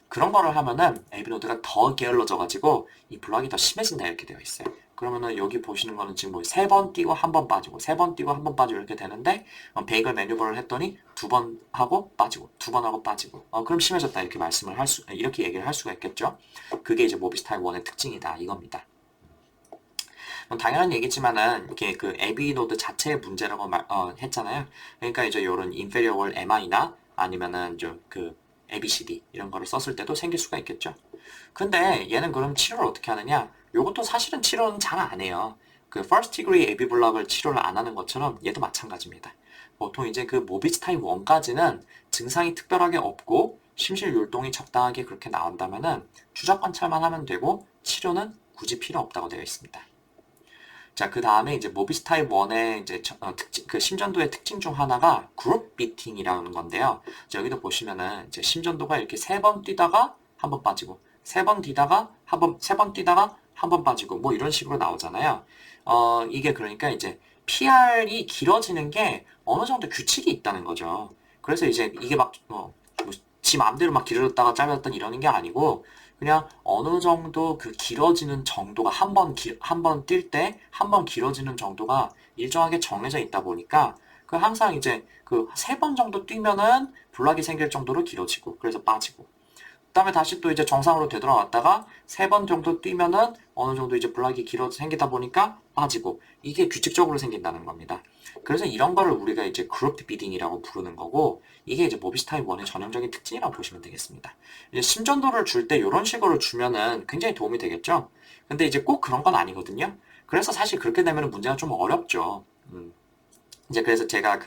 그런 거를 하면은 AB 노드가 더 게을러져 가지고 이 블락이 더 심해진다 이렇게 되어 있어요. 그러면은 여기 보시는 거는 지금 뭐 세 번 뛰고 한 번 빠지고 세 번 뛰고 한 번 빠지고 이렇게 되는데, 베이글 매뉴버를 했더니 두 번 하고 빠지고 두 번 하고 빠지고 그럼 심해졌다 이렇게 이렇게 얘기를 할 수가 있겠죠. 그게 이제 모비스 타입 1의 특징이다 이겁니다. 당연한 얘기지만은 이게 그 AB 노드 자체의 문제라고 했잖아요. 그러니까 이제 이런 inferior MI나 아니면은 좀 그 ABCD 이런 거를 썼을 때도 생길 수가 있겠죠. 근데 얘는 그럼 치료를 어떻게 하느냐? 요것도 사실은 치료는 잘 안 해요. 그 first degree AB 블락을 치료를 안 하는 것처럼 얘도 마찬가지입니다. 보통 이제 그 모비스 타입 1까지는 증상이 특별하게 없고 심실 율동이 적당하게 그렇게 나온다면은 추적 관찰만 하면 되고 치료는 굳이 필요 없다고 되어 있습니다. 자, 그 다음에 이제 모비스 타입 1의 이제 특징, 그 심전도의 특징 중 하나가 그룹 비팅이라는 건데요. 여기도 보시면은 이제 심전도가 이렇게 세 번 뛰다가 한 번 빠지고, 세 번 뛰다가 세 번 뛰다가 한 번 빠지고, 뭐 이런 식으로 나오잖아요. 이게 그러니까 이제 PR이 길어지는 게 어느 정도 규칙이 있다는 거죠. 그래서 이제 이게 지 마음대로 막 길어졌다가 짧아졌다 이러는 게 아니고, 그냥 어느 정도 그 길어지는 정도가 한 번 뛸 때 한 번 길어지는 정도가 일정하게 정해져 있다 보니까 그 항상 이제 그 세 번 정도 뛰면은 블락이 생길 정도로 길어지고 그래서 빠지고, 그다음에 다시 또 이제 정상으로 되돌아왔다가 세 번 정도 뛰면은 어느 정도 이제 블락이 생기다 보니까 빠지고, 이게 규칙적으로 생긴다는 겁니다. 그래서 이런 거를 우리가 이제 그룹 비딩이라고 부르는 거고, 이게 이제 모비스 타입 1의 전형적인 특징이라고 보시면 되겠습니다. 이제 심전도를 줄 때 이런 식으로 주면은 굉장히 도움이 되겠죠. 근데 이제 꼭 그런 건 아니거든요. 그래서 사실 그렇게 되면 문제가 좀 어렵죠. 이제 그래서 제가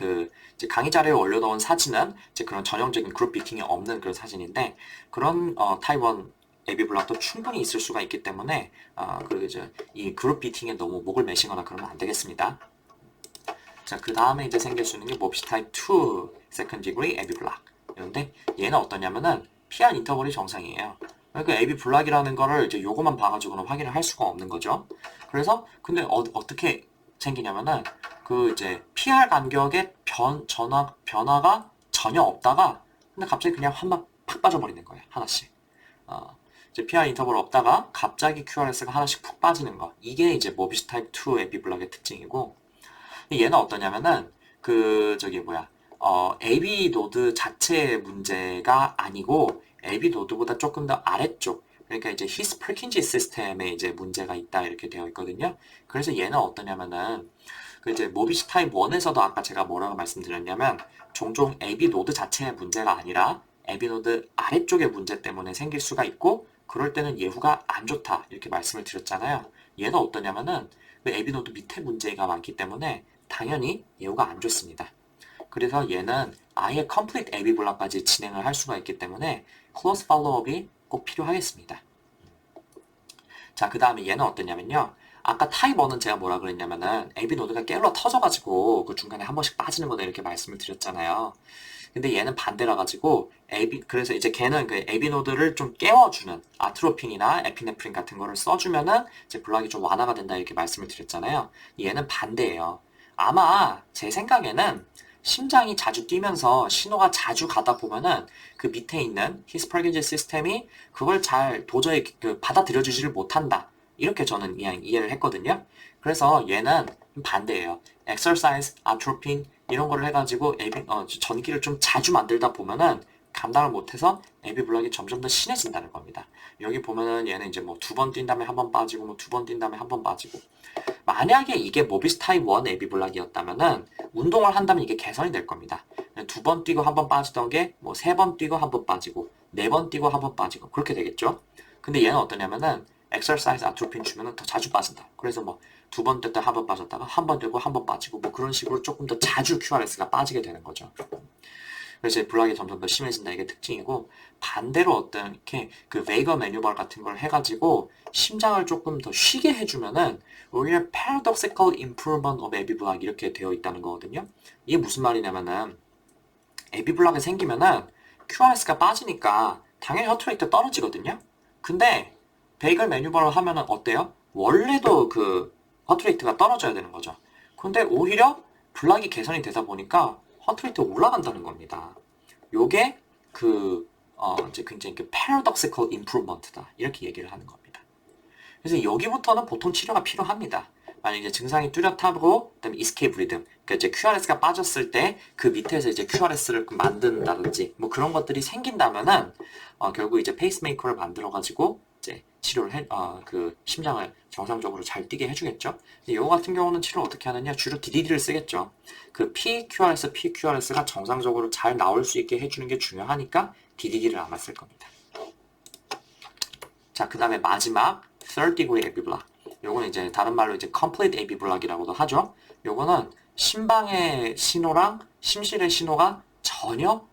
이제 강의 자료에 올려놓은 사진은 이제 그런 전형적인 그룹 비팅이 없는 그런 사진인데, 그런 타입 1 앱이 블락도 충분히 있을 수가 있기 때문에 그리고 이제 이 그룹 비팅에 너무 목을 매시거나 그러면 안 되겠습니다. 자, 그 다음에 이제 생길 수 있는 게 몹시 타입 2 second degree AB 블락. 그런데 얘는 어떠냐면은 PR 인터벌이 정상이에요. 그러니까 AB 블락이라는 거를 이제 요거만 봐가지고는 확인을 할 수가 없는 거죠. 그래서 근데 어떻게 생기냐면은 그 이제 PR 간격의 변화가 전혀 없다가 근데 갑자기 그냥 한 번 팍 빠져버리는 거예요. 하나씩. 이제 PR 인터벌 없다가 갑자기 QRS가 하나씩 푹 빠지는 거. 이게 이제 모비스 타입 2 AB 블락의 특징이고, 얘는 어떠냐면은 AB 노드 자체의 문제가 아니고 AB 노드보다 조금 더 아래쪽, 그러니까 이제 히스 프리킨지 시스템에 이제 문제가 있다 이렇게 되어 있거든요. 그래서 얘는 어떠냐면은 그 이제 모비스 타입 1에서도 아까 제가 뭐라고 말씀드렸냐면 종종 AB 노드 자체의 문제가 아니라 AB 노드 아래쪽의 문제 때문에 생길 수가 있고, 그럴 때는 예후가 안 좋다 이렇게 말씀을 드렸잖아요. 얘는 어떠냐면은 그 AB 노드 밑에 문제가 많기 때문에 당연히 예후가 안 좋습니다. 그래서 얘는 아예 complete AB 블락까지 진행을 할 수가 있기 때문에 close followup이 꼭 필요하겠습니다. 자, 그 다음에 얘는 어떠냐면요. 아까 타입 1은 제가 뭐라 그랬냐면은 AB 노드가 깨울러 터져가지고 그 중간에 한 번씩 빠지는 거다 이렇게 말씀을 드렸잖아요. 근데 얘는 반대라 가지고 그래서 이제 걔는 그 AB 노드를 좀 깨워주는 아트로핀이나 에피네프린 같은 거를 써주면은 이제 블락이 좀 완화가 된다 이렇게 말씀을 드렸잖아요. 얘는 반대예요. 아마 제 생각에는 심장이 자주 뛰면서 신호가 자주 가다 보면은 그 밑에 있는 히스퍼기지 시스템이 그걸 잘 도저히 받아들여주지를 못한다. 이렇게 저는 그냥 이해를 했거든요. 그래서 얘는 반대예요. exercise, atropine 이런 거를 해가지고 전기를 좀 자주 만들다 보면은 감당을 못해서 에비블락이 점점 더 심해진다는 겁니다. 여기 보면은 얘는 이제 뭐 두 번 뛴 다음에 한 번 빠지고 뭐 두 번 뛴 다음에 한 번 빠지고 만약에 이게 모비스 타입 1 에비블락이었다면은 운동을 한다면 이게 개선이 될 겁니다. 두 번 뛰고 한 번 빠지던 게 뭐 세 번 뛰고 한 번 빠지고 네 번 뛰고 한 번 빠지고 그렇게 되겠죠. 근데 얘는 어떠냐면은 엑서사이즈 아트로핀 주면은 더 자주 빠진다. 그래서 뭐 두 번 뛰다 한 번 빠졌다가 한 번 뛰고 한 번 빠지고 뭐 그런 식으로 조금 더 자주 QRS가 빠지게 되는 거죠. 그래서 이제 블락이 점점 더 심해진다 이게 특징이고 반대로 어떤 이렇게 그 베이거 매뉴벌 같은 걸 해가지고 심장을 조금 더 쉬게 해주면은 오히려 paradoxical improvement of 에비 블락 이렇게 되어 있다는 거거든요. 이게 무슨 말이냐면은 에비 블락이 생기면은 QRS가 빠지니까 당연히 허트레이트 떨어지거든요. 근데 베이글 매뉴벌을 하면은 어때요? 원래도 그 허트레이트가 떨어져야 되는 거죠. 근데 오히려 블락이 개선이 되다 보니까 허트레이트가 올라간다는 겁니다. 요게 이제 굉장히 paradoxical improvement다. 이렇게 얘기를 하는 겁니다. 그래서 여기부터는 보통 치료가 필요합니다. 만약 이제 증상이 뚜렷하고, 그다음에 escape rhythm, 그러니까 이제 QRS가 빠졌을 때 그 밑에서 이제 QRS를 만든다든지 뭐 그런 것들이 생긴다면은 결국 이제 페이스메이커를 만들어가지고 이제 치료를 그 심장을 정상적으로 잘 뛰게 해주겠죠. 이거 같은 경우는 치료를 어떻게 하느냐? 주로 DDD를 쓰겠죠. 그 PQRS, PQRS가 정상적으로 잘 나올 수 있게 해주는 게 중요하니까 DDD를 아마 쓸 겁니다. 자, 그 다음에 마지막 third degree AV block. 요거는 이제 다른 말로 이제 complete AV block이라고도 하죠. 요거는 심방의 신호랑 심실의 신호가 전혀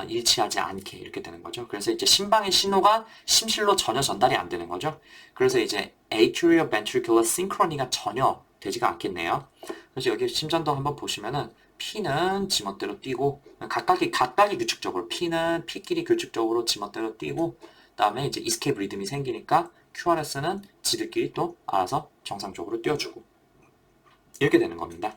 일치하지 않게 이렇게 되는 거죠. 그래서 이제 심방의 신호가 심실로 전혀 전달이 안 되는 거죠. 그래서 이제 atrioventricular synchrony가 전혀 되지가 않겠네요. 그래서 여기 심전도 한번 보시면은 P는 지멋대로 뛰고 각각이 규칙적으로 P는 P끼리 규칙적으로 지멋대로 뛰고 그다음에 이제 escape 리듬이 생기니까 QRS는 지들끼리 또 알아서 정상적으로 뛰어주고 이렇게 되는 겁니다.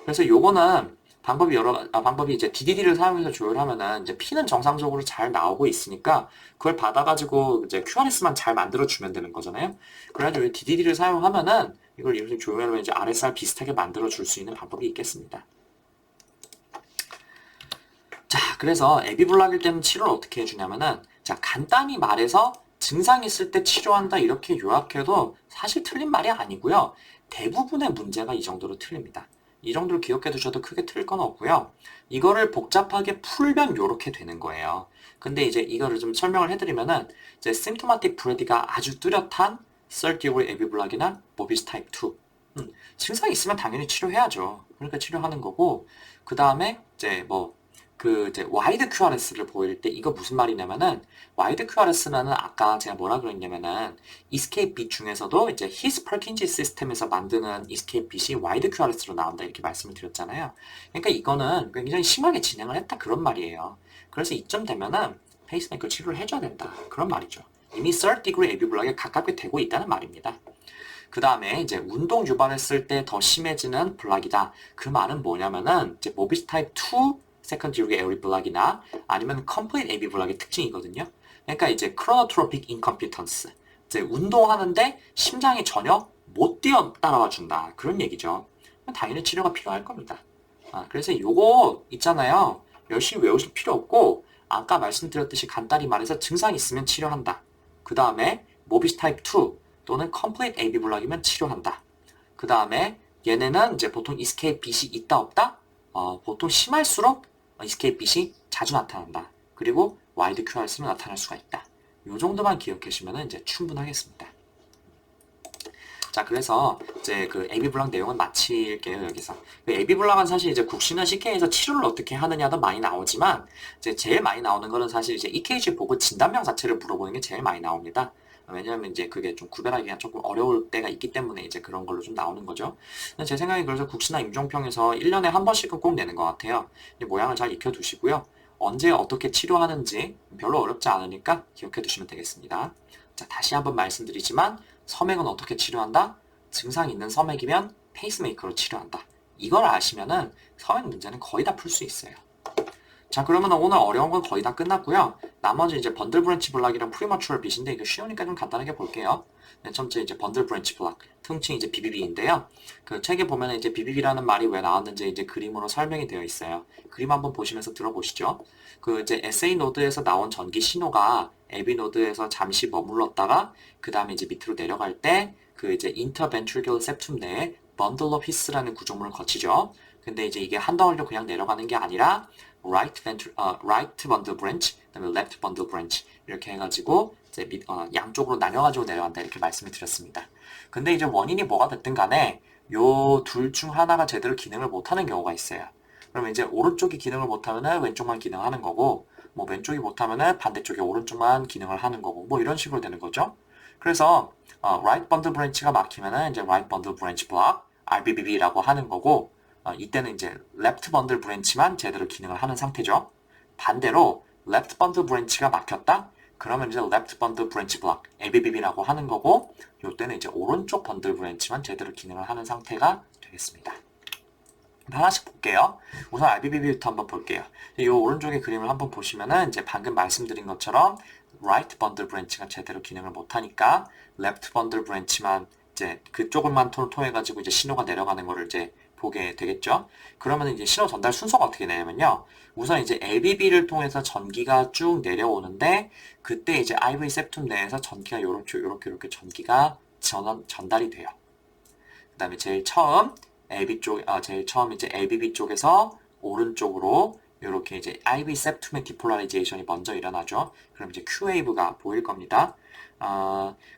그래서 요거는 방법이 이제 DDD를 사용해서 조율하면은 이제 P는 정상적으로 잘 나오고 있으니까 그걸 받아가지고 이제 QRS만 잘 만들어주면 되는 거잖아요. 그래가지고 DDD를 사용하면은 이걸 이렇게 조율하면 이제 RSR 비슷하게 만들어줄 수 있는 방법이 있겠습니다. 자, 그래서 에비블락일 때는 치료를 어떻게 해주냐면은 자, 간단히 말해서 증상이 있을 때 치료한다 이렇게 요약해도 사실 틀린 말이 아니고요. 대부분의 문제가 이 정도로 틀립니다. 이 정도로 기억해 두셔도 크게 틀릴 건 없고요. 이거를 복잡하게 풀면 이렇게 되는 거예요. 근데 이제 이거를 좀 설명을 해드리면은 이제 symptomatic brady가 아주 뚜렷한 third degree 에비블락이나 모비스 타입 2 증상이 있으면 당연히 치료해야죠. 그러니까 치료하는 거고 그 다음에 이제 이제 와이드 QRS를 보일 때 이거 무슨 말이냐면은 와이드 QRS는 아까 제가 뭐라 그랬냐면은 escape bit 중에서도 이제 His-Purkinje 시스템에서 만드는 escape bit이 와이드 QRS로 나온다 이렇게 말씀을 드렸잖아요. 그러니까 이거는 굉장히 심하게 진행을 했다 그런 말이에요. 그래서 이쯤 되면은 페이스메이커 치료를 해줘야 된다 그런 말이죠. 이미 third degree AV 블락에 가깝게 되고 있다는 말입니다. 그 다음에 이제 운동 유발했을 때 더 심해지는 블락이다. 그 말은 뭐냐면은 이제 모비스 타입 2 세컨드 디그리 에어리 블락이나 아니면 컴플릿 AV 블락의 특징이거든요. 그러니까 이제 크로노트로픽 인컴피턴스. 이제 운동하는데 심장이 전혀 못 뛰어 따라와 준다. 그런 얘기죠. 당연히 치료가 필요할 겁니다. 그래서 요거 있잖아요. 열심히 외우실 필요 없고 아까 말씀드렸듯이 간단히 말해서 증상이 있으면 치료한다. 그 다음에 모비스 타입 2 또는 컴플릿 AV 블락이면 치료한다. 그 다음에 얘네는 이제 보통 escape bit이 있다 없다? 보통 심할수록 escape bit이 자주 나타난다. 그리고 와이드 QRS로 나타날 수가 있다. 이 정도만 기억하시면 이제 충분하겠습니다. 자, 그래서 이제 그 AV 블락 내용은 마칠게요, 여기서. 그 AV 블락은 사실 이제 국시나 CK에서 치료를 어떻게 하느냐도 많이 나오지만, 이제 제일 많이 나오는 거는 사실 이제 EKG 보고 진단명 자체를 물어보는 게 제일 많이 나옵니다. 왜냐하면 이제 그게 좀 구별하기가 조금 어려울 때가 있기 때문에 이제 그런 걸로 좀 나오는 거죠. 제 생각에 그래서 국시나 임종평에서 1년에 한 번씩은 꼭 내는 것 같아요. 모양을 잘 익혀두시고요. 언제 어떻게 치료하는지 별로 어렵지 않으니까 기억해 두시면 되겠습니다. 자, 다시 한번 말씀드리지만 섬액은 어떻게 치료한다? 증상 있는 섬액이면 페이스메이커로 치료한다. 이걸 아시면은 섬액 문제는 거의 다 풀 수 있어요. 자, 그러면 오늘 어려운 건 거의 다 끝났고요. 나머지 이제 번들 브랜치 블락이랑 프리머추럴 빛인데 이거 쉬우니까 좀 간단하게 볼게요. 맨 처음째 이제 번들 브랜치 블락, 통칭 이제 BBB인데요. 그 책에 보면 이제 BBB라는 말이 왜 나왔는지 이제 그림으로 설명이 되어 있어요. 그림 한번 보시면서 들어보시죠. 그 이제 SA 노드에서 나온 전기 신호가 AB 노드에서 잠시 머물렀다가 그 다음에 이제 밑으로 내려갈 때 그 이제 인터벤트리큘러 septum 내에 번들 오브 히스라는 구조물을 거치죠. 근데 이제 이게 한 덩어리로 그냥 내려가는 게 아니라 right bundle branch, 그다음에 left bundle branch 이렇게 해가지고 이제 양쪽으로 나뉘어가지고 내려간다 이렇게 말씀을 드렸습니다. 근데 이제 원인이 뭐가 됐든 간에 요 둘 중 하나가 제대로 기능을 못하는 경우가 있어요. 그러면 이제 오른쪽이 기능을 못하면은 왼쪽만 기능하는 거고, 뭐 왼쪽이 못하면은 반대쪽이 오른쪽만 기능을 하는 거고, 뭐 이런 식으로 되는 거죠. 그래서 right bundle branch가 막히면은 이제 right bundle branch block RBBB라고 하는 거고, 이때는 이제 left bundle branch만 제대로 기능을 하는 상태죠. 반대로 left bundle branch가 막혔다? 그러면 이제 left bundle branch block LBBB라고 하는 거고, 이때는 이제 오른쪽 bundle branch만 제대로 기능을 하는 상태가 되겠습니다. 하나씩 볼게요. 우선 RBBB부터 한번 볼게요. 이 오른쪽의 그림을 한번 보시면은 이제 방금 말씀드린 것처럼 right bundle branch가 제대로 기능을 못하니까 left bundle branch만 이제 그쪽을만 통해 가지고 이제 신호가 내려가는 거를 이제 보게 되겠죠. 그러면 이제 신호 전달 순서가 어떻게 되냐면요. 우선 이제 LBB를 통해서 전기가 쭉 내려오는데 그때 이제 IV septum 내에서 전기가 요렇게 전기가 전달이 돼요. 그다음에 제일 처음 이제 LBB 쪽에서 오른쪽으로 이렇게 이제 IV septum의 디폴라리제이션이 먼저 일어나죠. 그럼 이제 Q 웨이브가 보일 겁니다.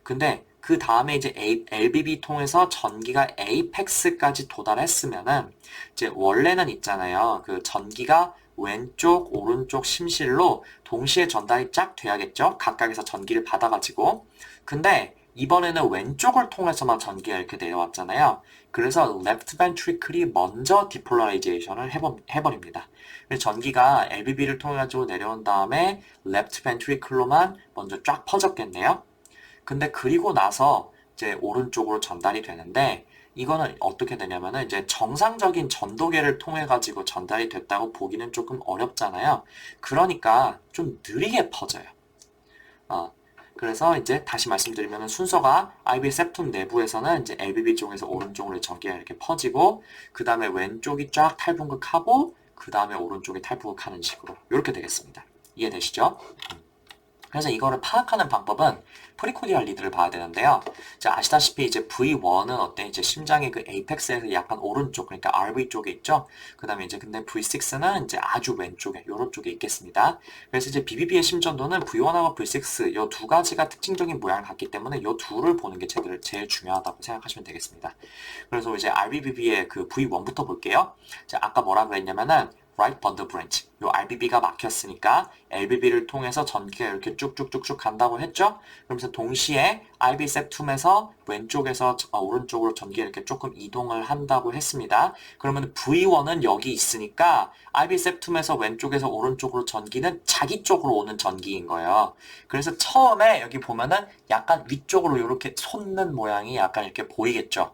근데 그 다음에 이제 LBB 통해서 전기가 에이펙스까지 도달했으면은 이제 원래는 있잖아요. 그 전기가 왼쪽, 오른쪽 심실로 동시에 전달이 쫙 돼야겠죠. 각각에서 전기를 받아가지고. 근데 이번에는 왼쪽을 통해서만 전기가 이렇게 내려왔잖아요. 그래서 left ventricle이 먼저 디폴라리제이션을 해버립니다. 전기가 LBB를 통해 가지고 내려온 다음에 left ventricle로만 먼저 쫙 퍼졌겠네요. 근데 그리고 나서 이제 오른쪽으로 전달이 되는데 이거는 어떻게 되냐면은 이제 정상적인 전도계를 통해 가지고 전달이 됐다고 보기는 조금 어렵잖아요. 그러니까 좀 느리게 퍼져요. 그래서 이제 다시 말씀드리면 순서가 IV septum 내부에서는 이제 LBB 쪽에서 오른쪽으로 전기가 이렇게 퍼지고 그 다음에 왼쪽이 쫙 탈분극하고 그 다음에 오른쪽이 탈분극하는 식으로 이렇게 되겠습니다. 이해되시죠? 그래서 이거를 파악하는 방법은 프리코디알 리드를 봐야 되는데요. 자, 아시다시피 이제 V1은 어때? 이제 심장의 그 에이펙스에서 약간 오른쪽, 그러니까 RV 쪽에 있죠? 그 다음에 이제 근데 V6는 이제 아주 왼쪽에, 요런 쪽에 있겠습니다. 그래서 이제 BBB의 심전도는 V1하고 V6, 요 두 가지가 특징적인 모양을 갖기 때문에 요 둘을 보는 게 제일 중요하다고 생각하시면 되겠습니다. 그래서 이제 RBB의 그 V1부터 볼게요. 자, 아까 뭐라고 했냐면은 right bundle branch. 요 RBB가 막혔으니까 LBB를 통해서 전기가 이렇게 쭉쭉쭉쭉 간다고 했죠? 그러면서 동시에 IV septum에서 왼쪽에서 오른쪽으로 전기가 이렇게 조금 이동을 한다고 했습니다. 그러면 V1은 여기 있으니까 IV septum에서 왼쪽에서 오른쪽으로 전기는 자기 쪽으로 오는 전기인 거예요. 그래서 처음에 여기 보면은 약간 위쪽으로 이렇게 솟는 모양이 약간 이렇게 보이겠죠?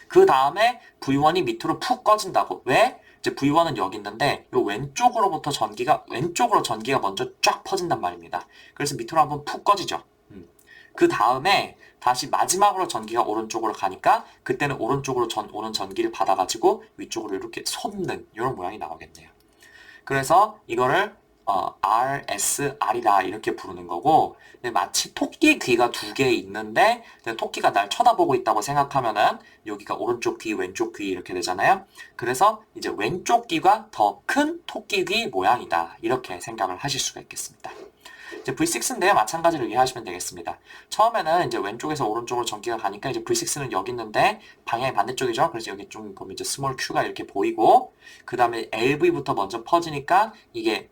그 다음에 V1이 밑으로 푹 꺼진다고. 왜? 이제 V1은 여기 있는데 요 왼쪽으로 전기가 먼저 쫙 퍼진단 말입니다. 그래서 밑으로 한번 푹 꺼지죠. 그 다음에 다시 마지막으로 전기가 오른쪽으로 가니까 그때는 오른쪽으로 오는 전기를 받아가지고 위쪽으로 이렇게 솟는 이런 모양이 나오겠네요. 그래서 이거를 RSR이다 이렇게 부르는 거고 마치 토끼 귀가 두 개 있는데 토끼가 날 쳐다보고 있다고 생각하면은 여기가 오른쪽 귀, 왼쪽 귀 이렇게 되잖아요. 그래서 이제 왼쪽 귀가 더 큰 토끼 귀 모양이다 이렇게 생각을 하실 수가 있겠습니다. 이제 V6인데요. 마찬가지로 이해하시면 되겠습니다. 처음에는 이제 왼쪽에서 오른쪽으로 전기가 가니까 이제 V6는 여기 있는데 방향이 반대쪽이죠. 그래서 여기 좀 보면 이제 스몰 q가 이렇게 보이고 그 다음에 LV부터 먼저 퍼지니까 이게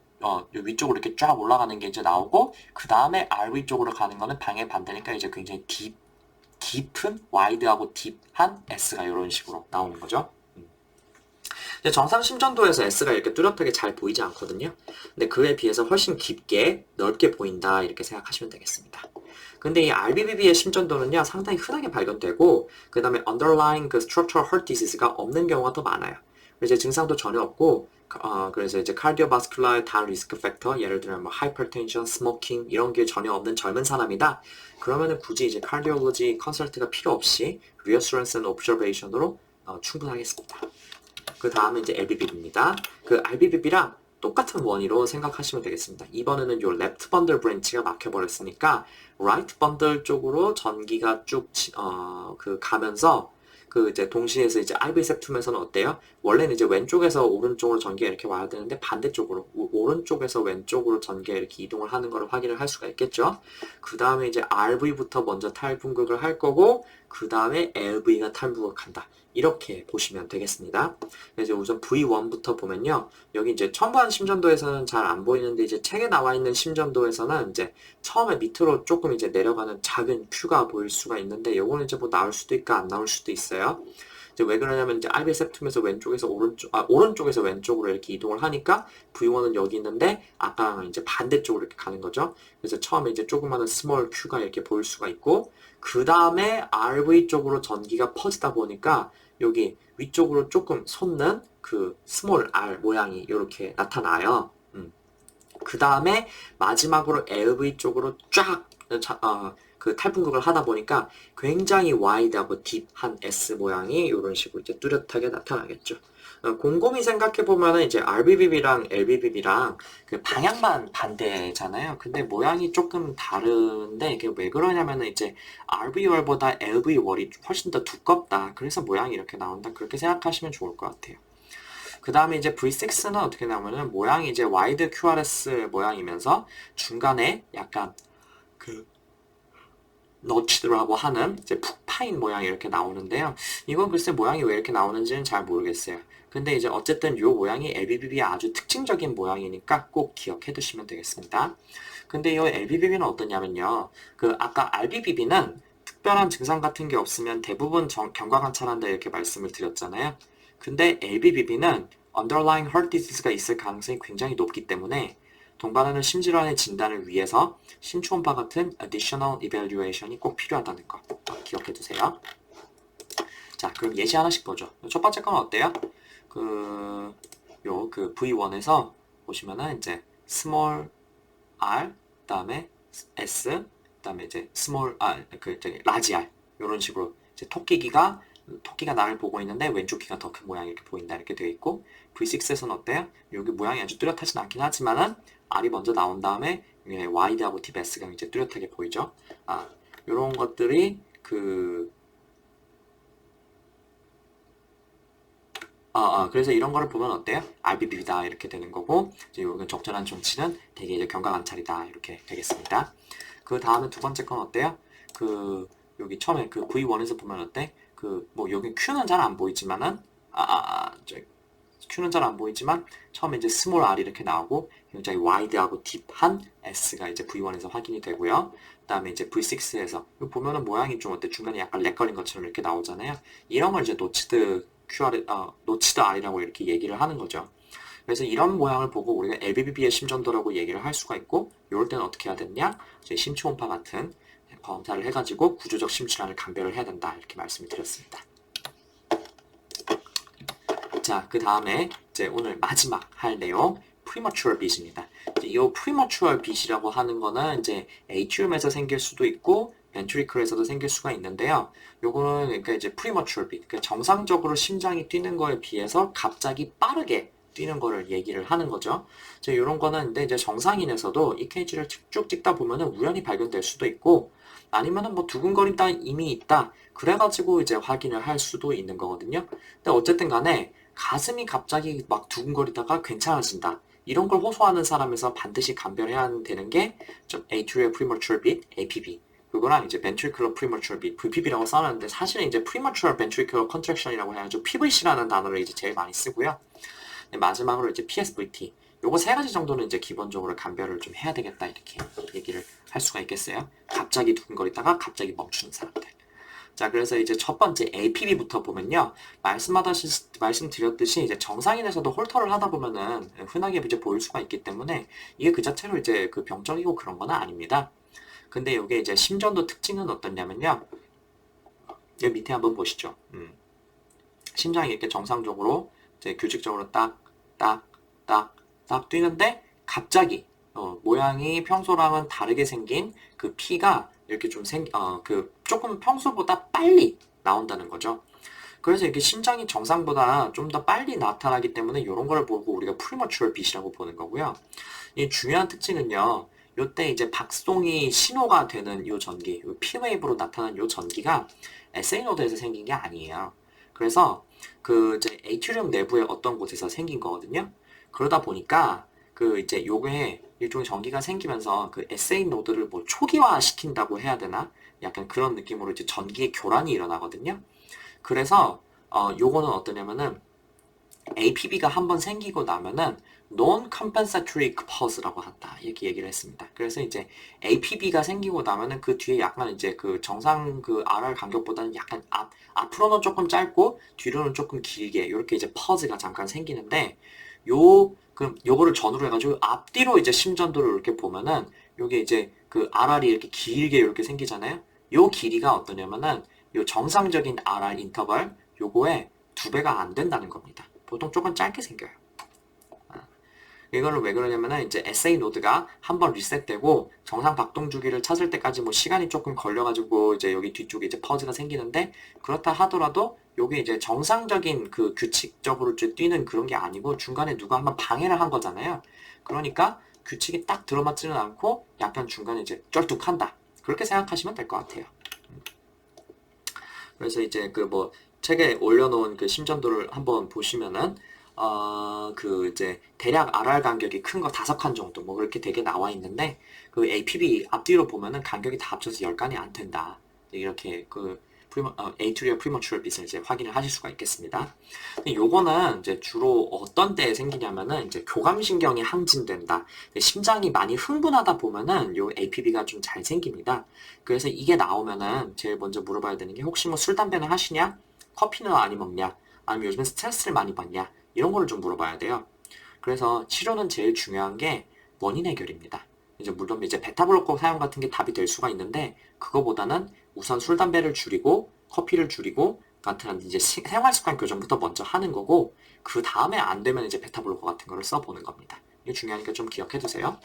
위쪽으로 이렇게 쫙 올라가는 게 이제 나오고 그 다음에 RV 쪽으로 가는 거는 방향이 반대니까 이제 굉장히 깊은 와이드하고 딥한 S가 이런 식으로 나오는 거죠. 이제 정상 심전도에서 S가 이렇게 뚜렷하게 잘 보이지 않거든요. 근데 그에 비해서 훨씬 깊게 넓게 보인다 이렇게 생각하시면 되겠습니다. 근데 이 RBBB의 심전도는요 상당히 흔하게 발견되고 그 다음에 underlying 그 structural heart disease가 없는 경우가 더 많아요. 이제 증상도 전혀 없고, 그래서 이제 cardiovascular 다른 리스크 팩터, 예를 들면 뭐 hypertension, smoking 이런 게 전혀 없는 젊은 사람이다. 그러면은 굳이 이제 cardiology 컨설트가 필요 없이 reassurance and observation으로 충분하겠습니다. 그 다음에 이제 LBB입니다. 그 RBB랑 똑같은 원리로 생각하시면 되겠습니다. 이번에는 요 left bundle branch가 막혀버렸으니까 right bundle 쪽으로 전기가 쭉 가면서 그 이제 동시에서 이제 IV septum에서는 어때요? 원래는 이제 왼쪽에서 오른쪽으로 전기가 이렇게 와야 되는데 반대쪽으로 오른쪽에서 왼쪽으로 전기가 이렇게 이동을 하는 걸 확인을 할 수가 있겠죠. 그 다음에 이제 RV부터 먼저 탈분극을 할 거고 그 다음에 LV가 탈분극한다. 이렇게 보시면 되겠습니다. 그래서 우선 V1부터 보면요. 여기 이제 첨부한 심전도에서는 잘 안 보이는데 이제 책에 나와 있는 심전도에서는 이제 처음에 밑으로 조금 이제 내려가는 작은 큐가 보일 수가 있는데 요거는 이제 뭐 나올 수도 있고 안 나올 수도 있어요. 이제 왜 그러냐면 이제 RV septum에서 왼쪽에서 오른쪽에서 왼쪽으로 이렇게 이동을 하니까 V1은 여기 있는데 아까랑 이제 반대쪽으로 이렇게 가는 거죠. 그래서 처음에 이제 조그마한 스몰 큐가 이렇게 보일 수가 있고 그 다음에 RV 쪽으로 전기가 퍼지다 보니까 여기 위쪽으로 조금 솟는 그 스몰 R 모양이 이렇게 나타나요. 그 다음에 마지막으로 LV 쪽으로 쫙 그 탈분극을 하다 보니까 굉장히 와이드하고 딥한 S 모양이 이런 식으로 이제 뚜렷하게 나타나겠죠. 곰곰이 생각해 보면은 이제 RBBB랑 LBBB랑 그 방향만 반대잖아요. 근데 모양이 조금 다른데 이게 왜 그러냐면은 이제 RB월보다 LV월이 훨씬 더 두껍다. 그래서 모양이 이렇게 나온다. 그렇게 생각하시면 좋을 것 같아요. 그 다음에 이제 V6는 어떻게 나오면은 모양이 이제 와이드 QRS 모양이면서 중간에 약간 그 너치드라고 하는 이제 푹 파인 모양이 이렇게 나오는데요. 이건 글쎄 모양이 왜 이렇게 나오는지는 잘 모르겠어요. 근데 이제 어쨌든 이 모양이 LBBB의 아주 특징적인 모양이니까 꼭 기억해 두시면 되겠습니다. 근데 이 LBBB는 어떠냐면요. 그 아까 RBBB는 특별한 증상 같은 게 없으면 대부분 경과관찰한다 이렇게 말씀을 드렸잖아요. 근데 LBBB는 underlying heart disease가 있을 가능성이 굉장히 높기 때문에 동반하는 심질환의 진단을 위해서 심초음파 같은 additional evaluation이 꼭 필요하다는 거 기억해 두세요. 자, 그럼 예시 하나씩 보죠. 첫 번째 건 어때요? 그 V1에서 보시면은 이제 small r, 그다음에 s, 그다음에 이제 small r, large r 이런 식으로 이제 토끼가 나를 보고 있는데 왼쪽 귀가 더 큰 모양이 이렇게 보인다 이렇게 되어 있고 V6에서는 어때요? 여기 모양이 아주 뚜렷하진 않긴 하지만은 R이 먼저 나온 다음에 와이드하고 딥 S가 이제 뚜렷하게 보이죠. 이런 것들이 그래서 이런 거를 보면 어때요? RBB다 이렇게 되는 거고 이제 여기 적절한 존치는 되게 이제 경과관찰이다 이렇게 되겠습니다. 그 다음에 두 번째 건 어때요? 여기 처음에 그 V1에서 보면 어때? 뭐 여기 Q는 잘 안 보이지만은 Q는 잘 안 보이지만 처음에 이제 스몰 R 이렇게 나오고 굉장히 와이드하고 딥한 S가 이제 V1에서 확인이 되고요. 그 다음에 이제 V6에서 보면은 모양이 좀 어때? 중간에 약간 렉 걸린 것처럼 이렇게 나오잖아요. 이런 걸 이제 노치드 R이라고 이렇게 얘기를 하는 거죠. 그래서 이런 모양을 보고 우리가 LBBB의 심전도라고 얘기를 할 수가 있고 이럴 때는 어떻게 해야 되냐? 이제 심초음파 같은 검사를 해가지고 구조적 심질환을 감별을 해야 된다 이렇게 말씀을 드렸습니다. 자, 그 다음에 이제 오늘 마지막 할 내용 premature beat입니다. 이 premature beat이라고 하는 거는 이제 atrium에서 생길 수도 있고 ventricle에서도 생길 수가 있는데요. 요거는 그러니까 이제 premature beat, 그러니까 정상적으로 심장이 뛰는 거에 비해서 갑자기 빠르게 뛰는 거를 얘기를 하는 거죠. 이제 이런 거는 근데 이제 정상인에서도 EKG를 쭉 찍다 보면은 우연히 발견될 수도 있고 아니면은 뭐 두근거림이 이미 있다. 그래가지고 이제 확인을 할 수도 있는 거거든요. 근데 어쨌든 간에 가슴이 갑자기 막 두근거리다가 괜찮아진다. 이런 걸 호소하는 사람에서 반드시 감별해야 되는 게 atrial premature beat, APB. 그거랑 이제 ventricular premature beat, VPB라고 써놨는데 사실은 이제 premature ventricular contraction이라고 해가지고 PVC라는 단어를 이제 제일 많이 쓰고요. 마지막으로 이제 PSVT. 요거 세 가지 정도는 이제 기본적으로 감별을 좀 해야 되겠다 이렇게 얘기를 할 수가 있겠어요. 갑자기 두근거리다가 갑자기 멈추는 사람들. 자, 그래서 이제 첫 번째 APB부터 보면요. 말씀드렸듯이 이제 정상인에서도 홀터를 하다 보면은 흔하게 이제 보일 수가 있기 때문에 이게 그 자체로 이제 그 병적이고 그런 건 아닙니다. 근데 이게 이제 심전도 특징은 어떠냐면요. 여기 밑에 한번 보시죠. 심장이 이렇게 정상적으로 이제 규칙적으로 딱 뛰는데 갑자기 모양이 평소랑은 다르게 생긴 그 피가 이렇게 좀 조금 평소보다 빨리 나온다는 거죠. 그래서 이렇게 심장이 정상보다 좀 더 빨리 나타나기 때문에 이런 걸 보고 우리가 premature beat이라고 보는 거고요. 이 중요한 특징은요. 요때 이제 박송이 신호가 되는 요 전기, 요 P웨이브로 나타난 요 전기가 SA 노드에서 생긴 게 아니에요. 그래서 그 이제 에이튜리움 내부의 어떤 곳에서 생긴 거거든요. 그러다 보니까 그 이제 요게 일종의 전기가 생기면서 그 SA 노드를 뭐 초기화 시킨다고 해야 되나? 약간 그런 느낌으로 이제 전기의 교란이 일어나거든요. 그래서 요거는 어떠냐면은 APB가 한번 생기고 나면은 Non-Compensatory Pulse라고 한다. 이렇게 얘기를 했습니다. 그래서 이제 APB가 생기고 나면은 그 뒤에 약간 이제 그 정상 그 RR 간격보다는 약간 앞으로는 조금 짧고 뒤로는 조금 길게 이렇게 이제 퍼즈가 잠깐 생기는데 그럼 요거를 전후로 해가지고 앞뒤로 이제 심전도를 이렇게 보면은 요게 이제 그 RR이 이렇게 길게 이렇게 생기잖아요. 요 길이가 어떠냐면은 요 정상적인 RR 인터벌 요거에 2배가 안 된다는 겁니다. 보통 조금 짧게 생겨요. 이거는 왜 그러냐면은 이제 SA 노드가 한번 리셋되고 정상 박동 주기를 찾을 때까지 뭐 시간이 조금 걸려가지고 이제 여기 뒤쪽에 이제 퍼즈가 생기는데 그렇다 하더라도 요게 이제 정상적인 그 규칙적으로 뛰는 그런 게 아니고 중간에 누가 한번 방해를 한 거잖아요. 그러니까 규칙이 딱 들어맞지는 않고 약간 중간에 이제 쩔뚝한다. 그렇게 생각하시면 될 것 같아요. 그래서 이제 그 뭐 책에 올려놓은 그 심전도를 한번 보시면은 그 이제 대략 RR 간격이 큰 거 5칸 정도 뭐 그렇게 되게 나와 있는데 그 APB 앞뒤로 보면은 간격이 다 합쳐서 10칸이 안 된다. 이렇게 그 에이트리얼 프리머추럴 빛을 이제 확인을 하실 수가 있겠습니다. 근데 요거는 이제 주로 어떤 때에 생기냐면은 이제 교감신경이 항진된다. 심장이 많이 흥분하다 보면은 요 APB가 좀 잘 생깁니다. 그래서 이게 나오면은 제일 먼저 물어봐야 되는 게 혹시 뭐 술, 담배는 하시냐? 커피는 많이 먹냐? 아니면 요즘에 스트레스를 많이 받냐? 이런 거를 좀 물어봐야 돼요. 그래서 치료는 제일 중요한 게 원인 해결입니다. 이제 물론 이제 베타블로커 사용 같은 게 답이 될 수가 있는데 그거보다는 우선 술, 담배를 줄이고 커피를 줄이고 같은 이제 생활 습관 교정부터 먼저 하는 거고 그 다음에 안 되면 이제 베타블로커 같은 거를 써보는 겁니다. 이게 중요하니까 좀 기억해 두세요.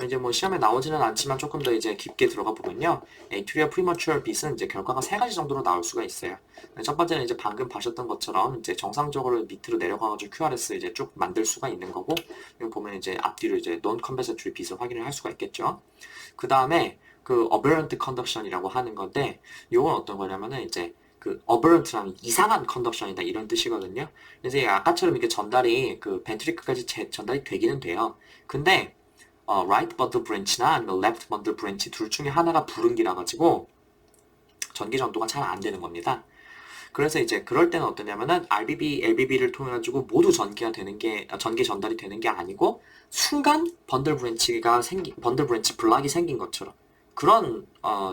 이제 뭐 시험에 나오지는 않지만 조금 더 이제 깊게 들어가 보면요. 에이트리얼 프리머추얼 빛은 이제 결과가 3가지 정도로 나올 수가 있어요. 첫 번째는 이제 방금 보셨던 것처럼 이제 정상적으로 밑으로 내려가가지고 QRS 이제 쭉 만들 수가 있는 거고, 여기 보면 이제 앞뒤로 이제 non compensatory 빛을 확인을 할 수가 있겠죠. 그 다음에 그 aberrant conduction이라고 하는 건데, 이건 어떤 거냐면은 이제 그 aberrant라는 이상한 컨덕션이다 이런 뜻이거든요. 그래서 아까처럼 이렇게 전달이 그 벤트리클까지 전달이 되기는 돼요. 근데 right bundle branch나 아니면 left bundle branch 둘 중에 하나가 불응기라 가지고 전기 전도가 잘 안 되는 겁니다. 그래서 이제 그럴 때는 어떠냐면은 RBB, LBB를 통해 가지고 모두 전기 전달이 되는 게 아니고 순간 번들 브랜치 블락이 생긴 것처럼 그런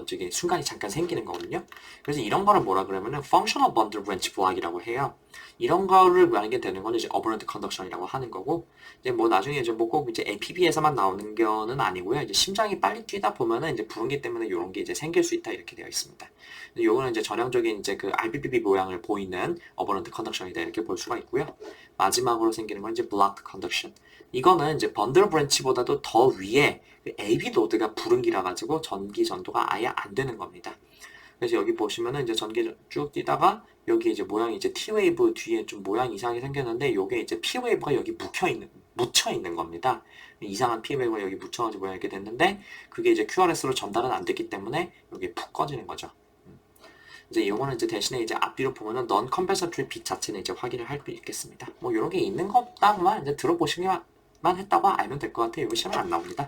저기 순간이 잠깐 생기는 거거든요. 그래서 이런 거를 뭐라 그러면은 functional bundle branch block이라고 해요. 이런 거를 만약에 되는 거는 이제 aberrant conduction이라고 하는 거고 이제 뭐 나중에 이제 뭐 꼭 이제 APB에서만 나오는 거는 아니고요. 이제 심장이 빨리 뛰다 보면은 이제 부응기 때문에 이런 게 이제 생길 수 있다 이렇게 되어 있습니다. 요거는 이제 전형적인 이제 그 RBBB 모양을 보이는 aberrant conduction이다 이렇게 볼 수가 있고요. 마지막으로 생기는 건 이제 blocked conduction. 이거는 이제 번들 브랜치보다도 더 위에 AB 노드가 불응기라 가지고 전기 전도가 아예 안 되는 겁니다. 그래서 여기 보시면은 이제 전기 쭉 뛰다가 여기 이제 모양이 이제 T 웨이브 뒤에 좀 모양이 이상하게 생겼는데 요게 이제 P 웨이브가 여기 묻혀 있는 겁니다. 이상한 P 웨이브가 여기 묻혀가지고 모양 이렇게 됐는데 그게 이제 QRS로 전달은 안 됐기 때문에 여기 푹 꺼지는 거죠. 이제 요거는 이제 대신에 이제 앞뒤로 보면은 non compensatory 빛 자체는 이제 확인을 할 수 있겠습니다. 뭐 이런 게 있는 것만만 이제 들어보시기만 했다고 알면 될 것 같아요. 이거 시험에 안 나옵니다.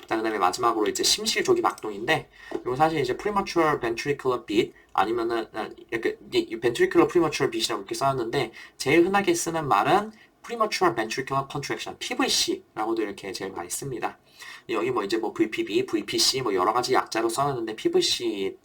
자, 그 다음에 마지막으로 이제 심실 조기 박동인데, 이거 사실 이제 premature ventricular beat, 아니면은, 이렇게, ventricular premature beat이라고 이렇게 써놨는데, 제일 흔하게 쓰는 말은 premature ventricular contraction, PVC라고도 이렇게 제일 많이 씁니다. 여기 뭐 이제 뭐 VPB, VPC 뭐 여러 가지 약자로 써놨는데, PVC의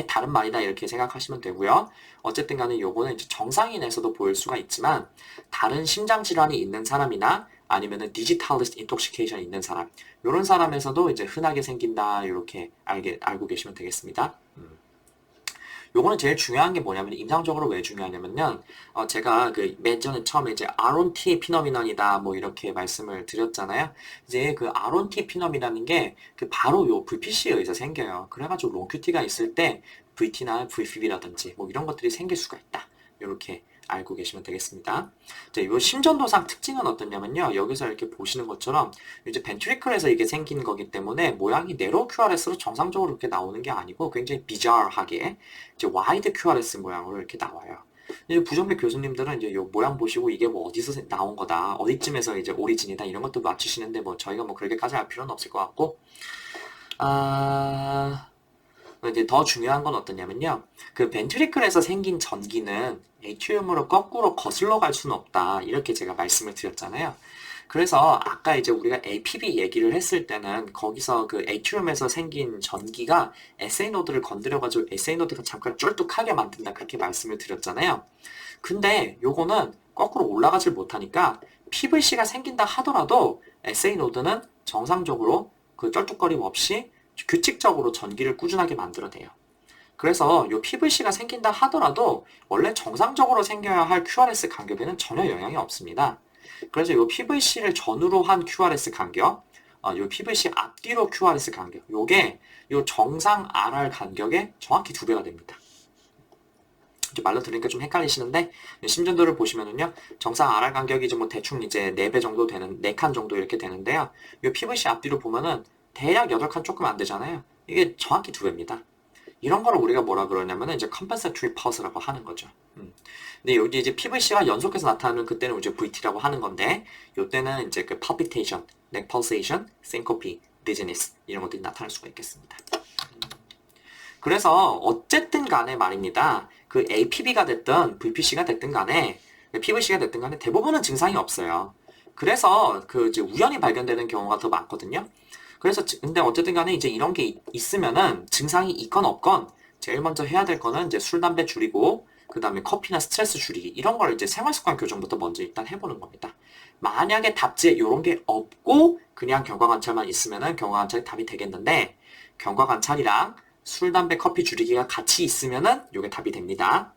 다른 말이다 이렇게 생각하시면 되고요. 어쨌든 간에 요거는 이제 정상인에서도 보일 수가 있지만, 다른 심장 질환이 있는 사람이나 아니면은 디지털리스트 인톡시케이션 있는 사람 이런 사람에서도 이제 흔하게 생긴다 이렇게 알고 계시면 되겠습니다. 요거는 제일 중요한 게 뭐냐면 임상적으로 왜 중요하냐면요. 제가 그 맨 전에 처음에 이제 아론티 피노미넌이다 뭐 이렇게 말씀을 드렸잖아요. 이제 그 아론티 피노미라는 게 그 바로 요 VPC에 의해서 생겨요. 그래가지고 롱큐티가 있을 때 VT나 VPB라든지 뭐 이런 것들이 생길 수가 있다. 이렇게 알고 계시면 되겠습니다. 자, 이 심전도상 특징은 어떠냐면요. 여기서 이렇게 보시는 것처럼 이제 벤트리클에서 이게 생긴 거기 때문에 모양이 네로 QRS로 정상적으로 이렇게 나오는 게 아니고 굉장히 비자하게 이제 와이드 QRS 모양으로 이렇게 나와요. 이제 부정맥 교수님들은 이제 요 모양 보시고 이게 뭐 어디서 나온 거다, 어디쯤에서 이제 오리진이다 이런 것도 맞추시는데 뭐 저희가 뭐 그렇게까지 할 필요는 없을 것 같고, 아, 이제 더 중요한 건 어떠냐면요. 그 벤트리클에서 생긴 전기는 에이트리움으로 거꾸로 거슬러 갈 수는 없다. 이렇게 제가 말씀을 드렸잖아요. 그래서 아까 이제 우리가 APB 얘기를 했을 때는 거기서 그 에이트리움에서 생긴 전기가 SA 노드를 건드려가지고 SA 노드가 잠깐 쫄뚝하게 만든다. 그렇게 말씀을 드렸잖아요. 근데 요거는 거꾸로 올라가질 못하니까 PVC가 생긴다 하더라도 SA 노드는 정상적으로 그 쩔뚝거림 없이 규칙적으로 전기를 꾸준하게 만들어내요. 그래서 이 PVC가 생긴다 하더라도 원래 정상적으로 생겨야 할 QRS 간격에는 전혀 영향이 없습니다. 그래서 이 PVC를 전후로 한 QRS 간격, 이 PVC 앞뒤로 QRS 간격, 요게 이 정상 RR 간격의 정확히 2배가 됩니다. 이제 말로 들으니까 좀 헷갈리시는데 심전도를 보시면은요, 정상 RR 간격이 이제 뭐 대충 이제 4배 정도 되는 4칸 정도 이렇게 되는데요. 이 PVC 앞뒤로 보면은 대략 8칸 조금 안 되잖아요. 이게 정확히 2배입니다. 이런 거를 우리가 뭐라 그러냐면은 이제 compensatory pulse라고 하는 거죠. 근데 여기 이제 PVC가 연속해서 나타나면 그때는 이제 VT라고 하는 건데, 요때는 이제 그 palpitation, neck pulsation, syncope, dizziness 이런 것들이 나타날 수가 있겠습니다. 그래서 어쨌든 간에 말입니다. 그 APB가 됐든 VPC가 됐든 간에 PVC가 됐든 간에 대부분은 증상이 없어요. 그래서 그 이제 우연히 발견되는 경우가 더 많거든요. 그래서 근데 어쨌든 간에 이제 이런 게 있으면은 증상이 있건 없건 제일 먼저 해야 될 거는 이제 술, 담배 줄이고 그 다음에 커피나 스트레스 줄이기 이런 걸 이제 생활습관 교정부터 먼저 일단 해보는 겁니다. 만약에 답지에 이런 게 없고 그냥 경과관찰만 있으면은 경과관찰이 답이 되겠는데, 경과관찰이랑 술, 담배, 커피 줄이기가 같이 있으면은 요게 답이 됩니다.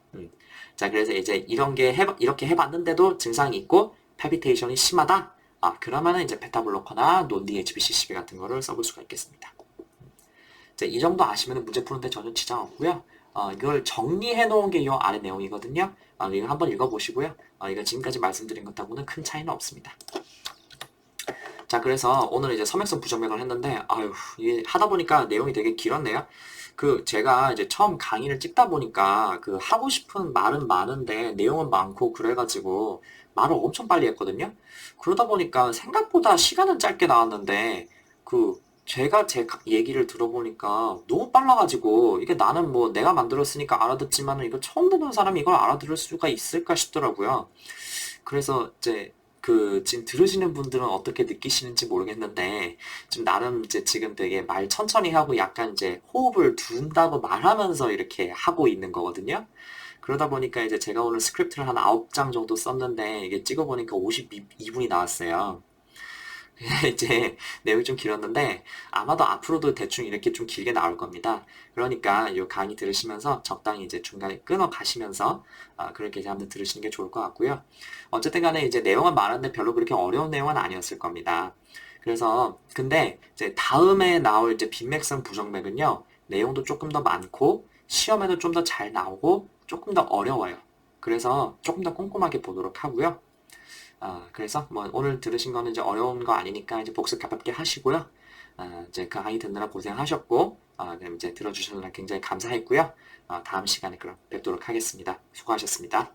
자, 그래서 이제 이렇게 해봤는데도 증상이 있고 팔피테이션이 심하다. 그러면은 이제 베타블로커나 논-DHBCCB 같은 거를 써볼 수가 있겠습니다. 자, 이 정도 아시면 문제 푸는데 전혀 지장 없고요. 이걸 정리해 놓은 게 이 아래 내용이거든요. 이거 한번 읽어보시고요. 이거 지금까지 말씀드린 것하고는 큰 차이는 없습니다. 자, 그래서 오늘 이제 섬액성 부정맥을 했는데, 이게 하다 보니까 내용이 되게 길었네요. 제가 이제 처음 강의를 찍다 보니까 하고 싶은 말은 많은데 내용은 많고 그래가지고 말을 엄청 빨리 했거든요. 그러다 보니까 생각보다 시간은 짧게 나왔는데, 제가 제 얘기를 들어보니까 너무 빨라가지고 이게 나는 뭐 내가 만들었으니까 알아듣지만 이거 처음 듣는 사람이 이걸 알아들을 수가 있을까 싶더라고요. 그래서 이제 지금 들으시는 분들은 어떻게 느끼시는지 모르겠는데, 좀 나름 이제 지금 되게 말 천천히 하고 약간 이제 호흡을 둔다고 말하면서 이렇게 하고 있는 거거든요. 그러다 보니까 이제 제가 오늘 스크립트를 한 9장 정도 썼는데, 이게 찍어보니까 52분이 나왔어요. 이제 내용이 좀 길었는데 아마도 앞으로도 대충 이렇게 좀 길게 나올 겁니다. 그러니까 이 강의 들으시면서 적당히 이제 중간에 끊어 가시면서 그렇게 이제 한번 들으시는 게 좋을 것 같고요. 어쨌든 간에 이제 내용은 많은데 별로 그렇게 어려운 내용은 아니었을 겁니다. 그래서 근데 이제 다음에 나올 이제 빈맥성 부정맥은요, 내용도 조금 더 많고 시험에도 좀 더 잘 나오고 조금 더 어려워요. 그래서 조금 더 꼼꼼하게 보도록 하고요. 그래서 뭐 오늘 들으신 거는 이제 어려운 거 아니니까 이제 복습 가볍게 하시고요. 이제 강의 듣느라 고생하셨고, 그럼 이제 들어주셔서 굉장히 감사했고요. 다음 시간에 그럼 뵙도록 하겠습니다. 수고하셨습니다.